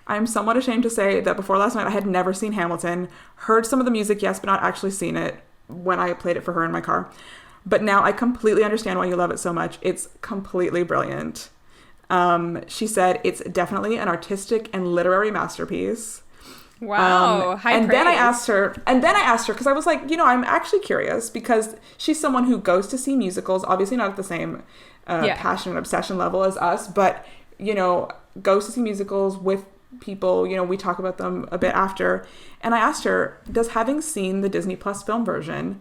[SPEAKER 2] I am somewhat ashamed to say that before last night I had never seen Hamilton. Heard some of the music, yes, but not actually seen it when I played it for her in my car. But now I completely understand why you love it so much. It's completely brilliant. She said it's definitely an artistic and literary masterpiece.
[SPEAKER 1] Wow. High praise.
[SPEAKER 2] Then I asked her, because I was like, you know, I'm actually curious because she's someone who goes to see musicals, obviously not at the same passion and obsession level as us, but, you know, goes to see musicals with people, you know, we talk about them a bit after. And I asked her, does having seen the Disney Plus film version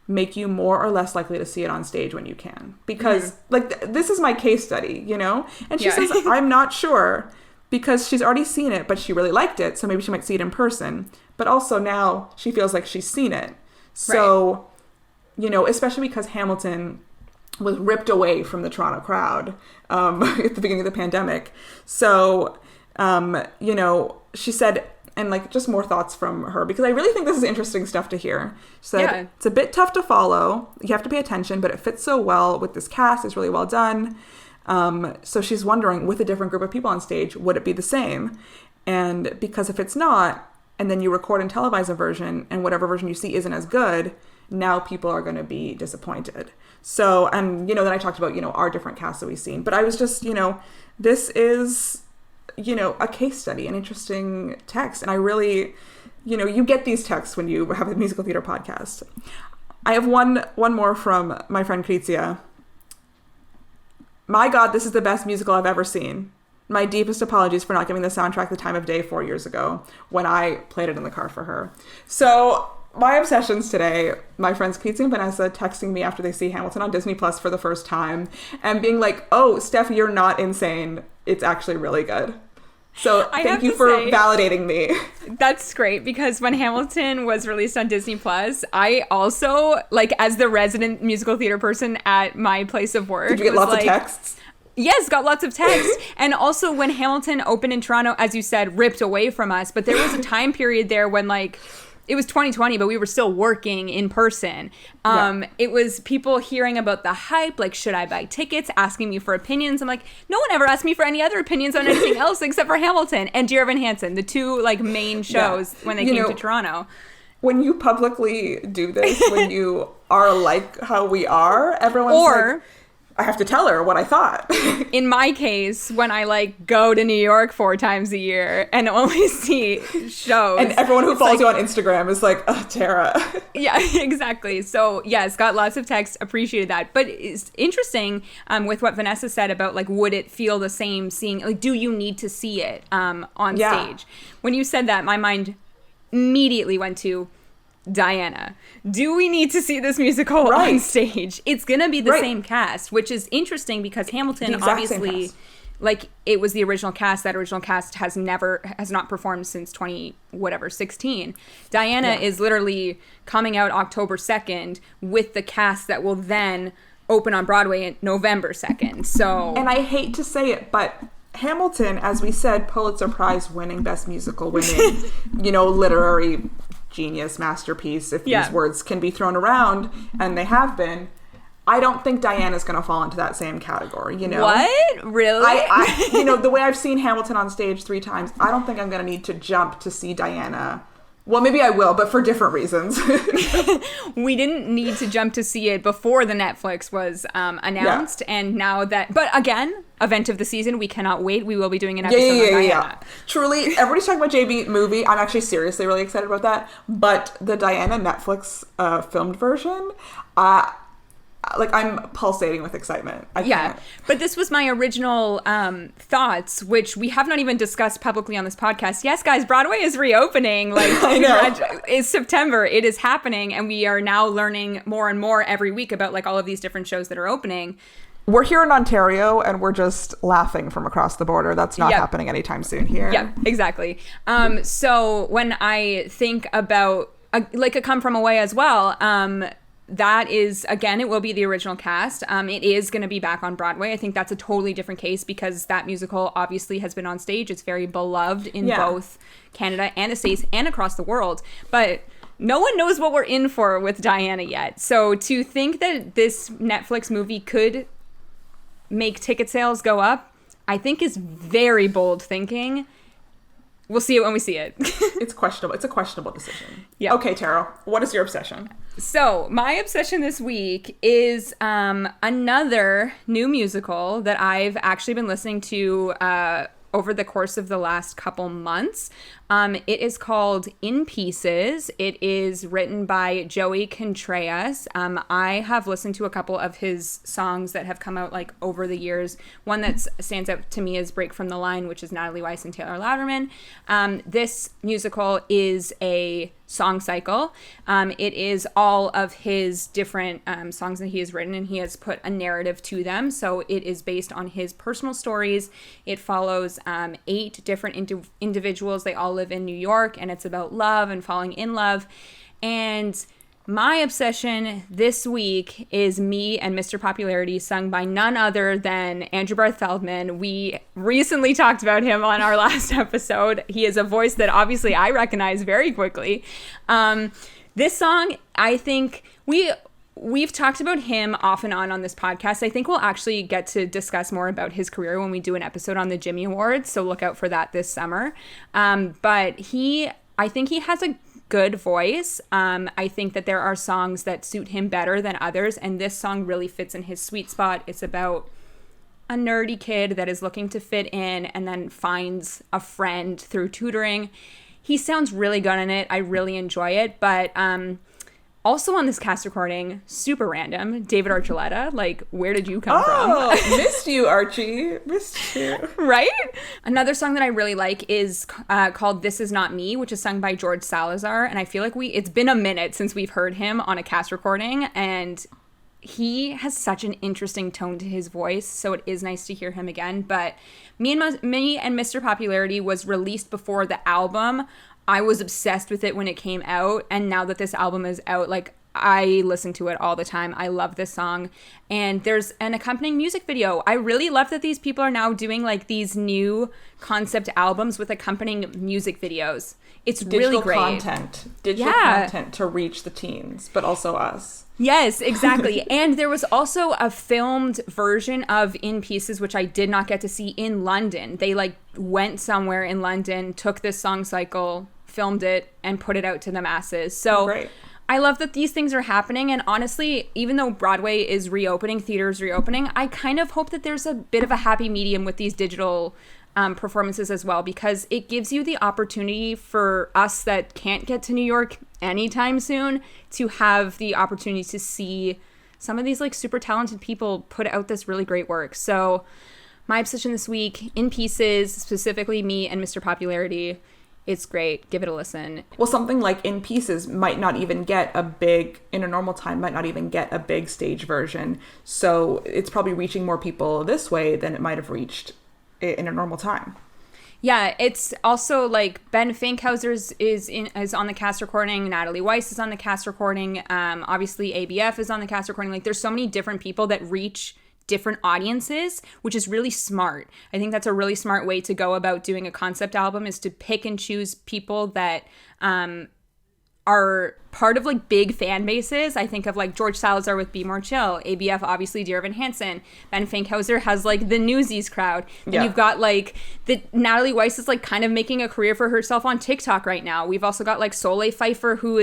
[SPEAKER 2] make you more or less likely to see it on stage when you can? Because like this is my case study, you know? And she says, I'm not sure because she's already seen it, but she really liked it. So maybe she might see it in person. But also now she feels like she's seen it. So, you know, especially because Hamilton was ripped away from the Toronto crowd at the beginning of the pandemic. So, you know, she said, and like just more thoughts from her, because I really think this is interesting stuff to hear. She said, it's a bit tough to follow. You have to pay attention, but it fits so well with this cast. It's really well done. So she's wondering, with a different group of people on stage, would it be the same? And because if it's not, and then you record and televise a version, and whatever version you see isn't as good, now people are going to be disappointed. So, and, you know, then I talked about, you know, our different casts that we've seen. But I was just, you know, this is a case study, an interesting text. And I really, you get these texts when you have a musical theater podcast. I have one more from my friend Krizia. My God, this is the best musical I've ever seen. My deepest apologies for not giving the soundtrack the time of day 4 years ago when I played it in the car for her. So my obsessions today, my friends Krizia and Vanessa texting me after they see Hamilton on Disney Plus for the first time and being like, oh, Steph, you're not insane. It's actually really good. So thank you for validating me.
[SPEAKER 1] That's great, because when Hamilton was released on Disney Plus, I also, like, as the resident musical theater person at my place of work,
[SPEAKER 2] did you get lots of texts?
[SPEAKER 1] Yes, got lots of texts. And also when Hamilton opened in Toronto, as you said, ripped away from us. But there was a time period there when, like, it was 2020, but we were still working in person. It was people hearing about the hype, like, should I buy tickets, asking me for opinions. I'm like, no one ever asked me for any other opinions on anything else except for Hamilton and Dear Evan Hansen, the two, like, main shows when they came to Toronto.
[SPEAKER 2] When you publicly do this, when you are like how we are, everyone's like, I have to tell her what I thought.
[SPEAKER 1] In my case, when I, like, go to New York 4 times a year and only see shows.
[SPEAKER 2] And everyone who follows you on Instagram is like, oh, Tara.
[SPEAKER 1] Yeah, exactly. So, yes, got lots of text, appreciated that. But it's interesting with what Vanessa said about, like, would it feel the same seeing, like, do you need to see it on stage? When you said that, my mind immediately went to Diana. Do we need to see this musical on stage? It's gonna be the same cast, which is interesting because Hamilton, obviously, like, it was the original cast. That original cast has not performed since 16. Diana is literally coming out October 2nd with the cast that will then open on Broadway on November 2nd. So,
[SPEAKER 2] and I hate to say it, but Hamilton, as we said, Pulitzer Prize winning, Best Musical winning, literary genius masterpiece, if these words can be thrown around, and they have been. I don't think Diana's going to fall into that same category,
[SPEAKER 1] What? Really?
[SPEAKER 2] I the way I've seen Hamilton on stage 3 times, I don't think I'm going to need to jump to see Diana. Well, maybe I will, but for different reasons.
[SPEAKER 1] We didn't need to jump to see it before the Netflix was announced, and now that... But again, event of the season, we cannot wait. We will be doing an episode on Diana. Yeah.
[SPEAKER 2] Truly, everybody's talking about JB movie. I'm actually seriously really excited about that. But the Diana Netflix filmed version... I'm pulsating with excitement. I can't.
[SPEAKER 1] But this was my original thoughts, which we have not even discussed publicly on this podcast. Yes, guys, Broadway is reopening. Like,
[SPEAKER 2] I know.
[SPEAKER 1] It's September. It is happening, and we are now learning more and more every week about, like, all of these different shows that are opening.
[SPEAKER 2] We're here in Ontario, and we're just laughing from across the border. That's not happening anytime soon here.
[SPEAKER 1] Yeah, exactly. So when I think about, like, A Come From Away as well, that is, again, it will be the original cast. It is going to be back on Broadway. I think that's a totally different case because that musical obviously has been on stage. It's very beloved in both Canada and the States and across the world. But no one knows what we're in for with Diana yet. So to think that this Netflix movie could make ticket sales go up, I think is very bold thinking. We'll see it when we see it.
[SPEAKER 2] It's questionable. It's a questionable decision.
[SPEAKER 1] Yeah.
[SPEAKER 2] Okay, Tara, what is your obsession?
[SPEAKER 1] So my obsession this week is another new musical that I've actually been listening to over the course of the last couple months. It is called In Pieces. It is written by Joey Contreras. I have listened to a couple of his songs that have come out, like, over the years. One that stands out to me is Break From the Line, which is Natalie Weiss and Taylor Louderman. This musical is a song cycle. It is all of his different songs that he has written, and he has put a narrative to them. So it is based on his personal stories. It follows 8 different individuals. They all live in New York, and it's about love and falling in love. And my obsession this week is Me and Mr. Popularity, sung by none other than Andrew Barth Feldman. We recently talked about him on our last episode. He is a voice that obviously I recognize very quickly. This song, I think we've talked about him off and on this podcast. I think we'll actually get to discuss more about his career when we do an episode on the Jimmy Awards, so look out for that this summer. But I think he has a good voice. I think that there are songs that suit him better than others, and this song really fits in his sweet spot. It's about a nerdy kid that is looking to fit in and then finds a friend through tutoring. He sounds really good in it. I really enjoy it. But also on this cast recording, super random, David Archuleta. Like, where did you come from?
[SPEAKER 2] Oh, missed you, Archie. Missed you.
[SPEAKER 1] Right? Another song that I really like is called This Is Not Me, which is sung by George Salazar. And I feel like it's been a minute since we've heard him on a cast recording. And he has such an interesting tone to his voice, so it is nice to hear him again. But Me and Mr. Popularity was released before the album. I was obsessed with it when it came out, and now that this album is out, like, I listen to it all the time. I love this song, and there's an accompanying music video. I really love that these people are now doing like these new concept albums with accompanying music videos. It's really great.
[SPEAKER 2] Digital content to reach the teens, but also us.
[SPEAKER 1] Yes, exactly. And there was also a filmed version of In Pieces, which I did not get to see in London. They like went somewhere in London, took this song cycle, filmed it, and put it out to the masses. So
[SPEAKER 2] great.
[SPEAKER 1] I love that these things are happening. And honestly, even though Broadway is reopening, theaters reopening, I kind of hope that there's a bit of a happy medium with these digital performances as well, because it gives you the opportunity for us that can't get to New York anytime soon to have the opportunity to see some of these like super talented people put out this really great work. So my obsession this week, In Pieces, specifically Me and Mr. Popularity. It's great. Give it a listen.
[SPEAKER 2] Well, something like In Pieces might not even get in a normal time, might not even get a big stage version. So it's probably reaching more people this way than it might have reached in a normal time.
[SPEAKER 1] Yeah, it's also like Ben Fankhauser is on the cast recording. Natalie Weiss is on the cast recording. Obviously, ABF is on the cast recording. Like, there's so many different people that reach different audiences, which is really smart. I think that's a really smart way to go about doing a concept album, is to pick and choose people that are part of like big fan bases. I think of like George Salazar with Be More Chill, ABF obviously Dear Evan Hansen, Ben Fankhauser has like the Newsies crowd, and you've got like the Natalie Weiss is like kind of making a career for herself on TikTok right now. We've also got like Soleil Pfeiffer, who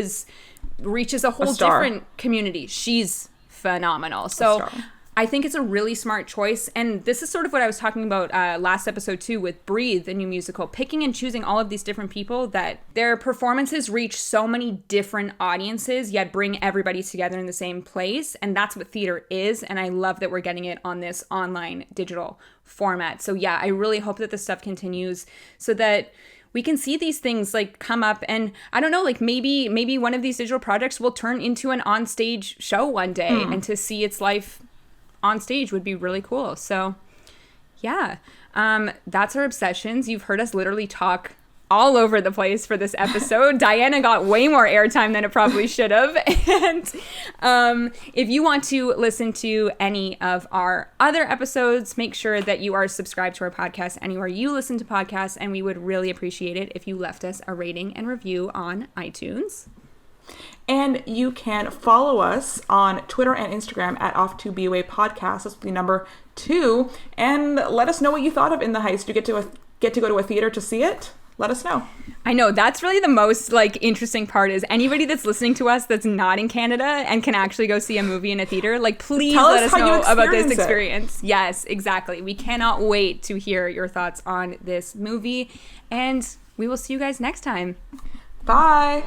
[SPEAKER 1] reaches a whole different community. She's phenomenal. So I think it's a really smart choice. And this is sort of what I was talking about last episode too with Breathe, the new musical, picking and choosing all of these different people that their performances reach so many different audiences, yet bring everybody together in the same place. And that's what theater is. And I love that we're getting it on this online digital format. So yeah, I really hope that this stuff continues so that we can see these things like come up, and I don't know, like maybe one of these digital projects will turn into an onstage show one day, and to see its life on stage would be really cool. So yeah, that's our obsessions. You've heard us literally talk all over the place for this episode. Diana got way more airtime than it probably should have. And if you want to listen to any of our other episodes, make sure that you are subscribed to our podcast anywhere you listen to podcasts, and we would really appreciate it if you left us a rating and review on iTunes.
[SPEAKER 2] And you can follow us on Twitter and Instagram at Off2BOA Podcast. That's the number 2. And let us know what you thought of In the Heist. Do you get to go to a theater to see it? Let us know. I
[SPEAKER 1] know, that's really the most like interesting part, is anybody that's listening to us that's not in Canada and can actually go see a movie in a theater, like please let us know about this experience. Yes, exactly. We cannot wait to hear your thoughts on this movie, and we will see you guys next time.
[SPEAKER 2] Bye.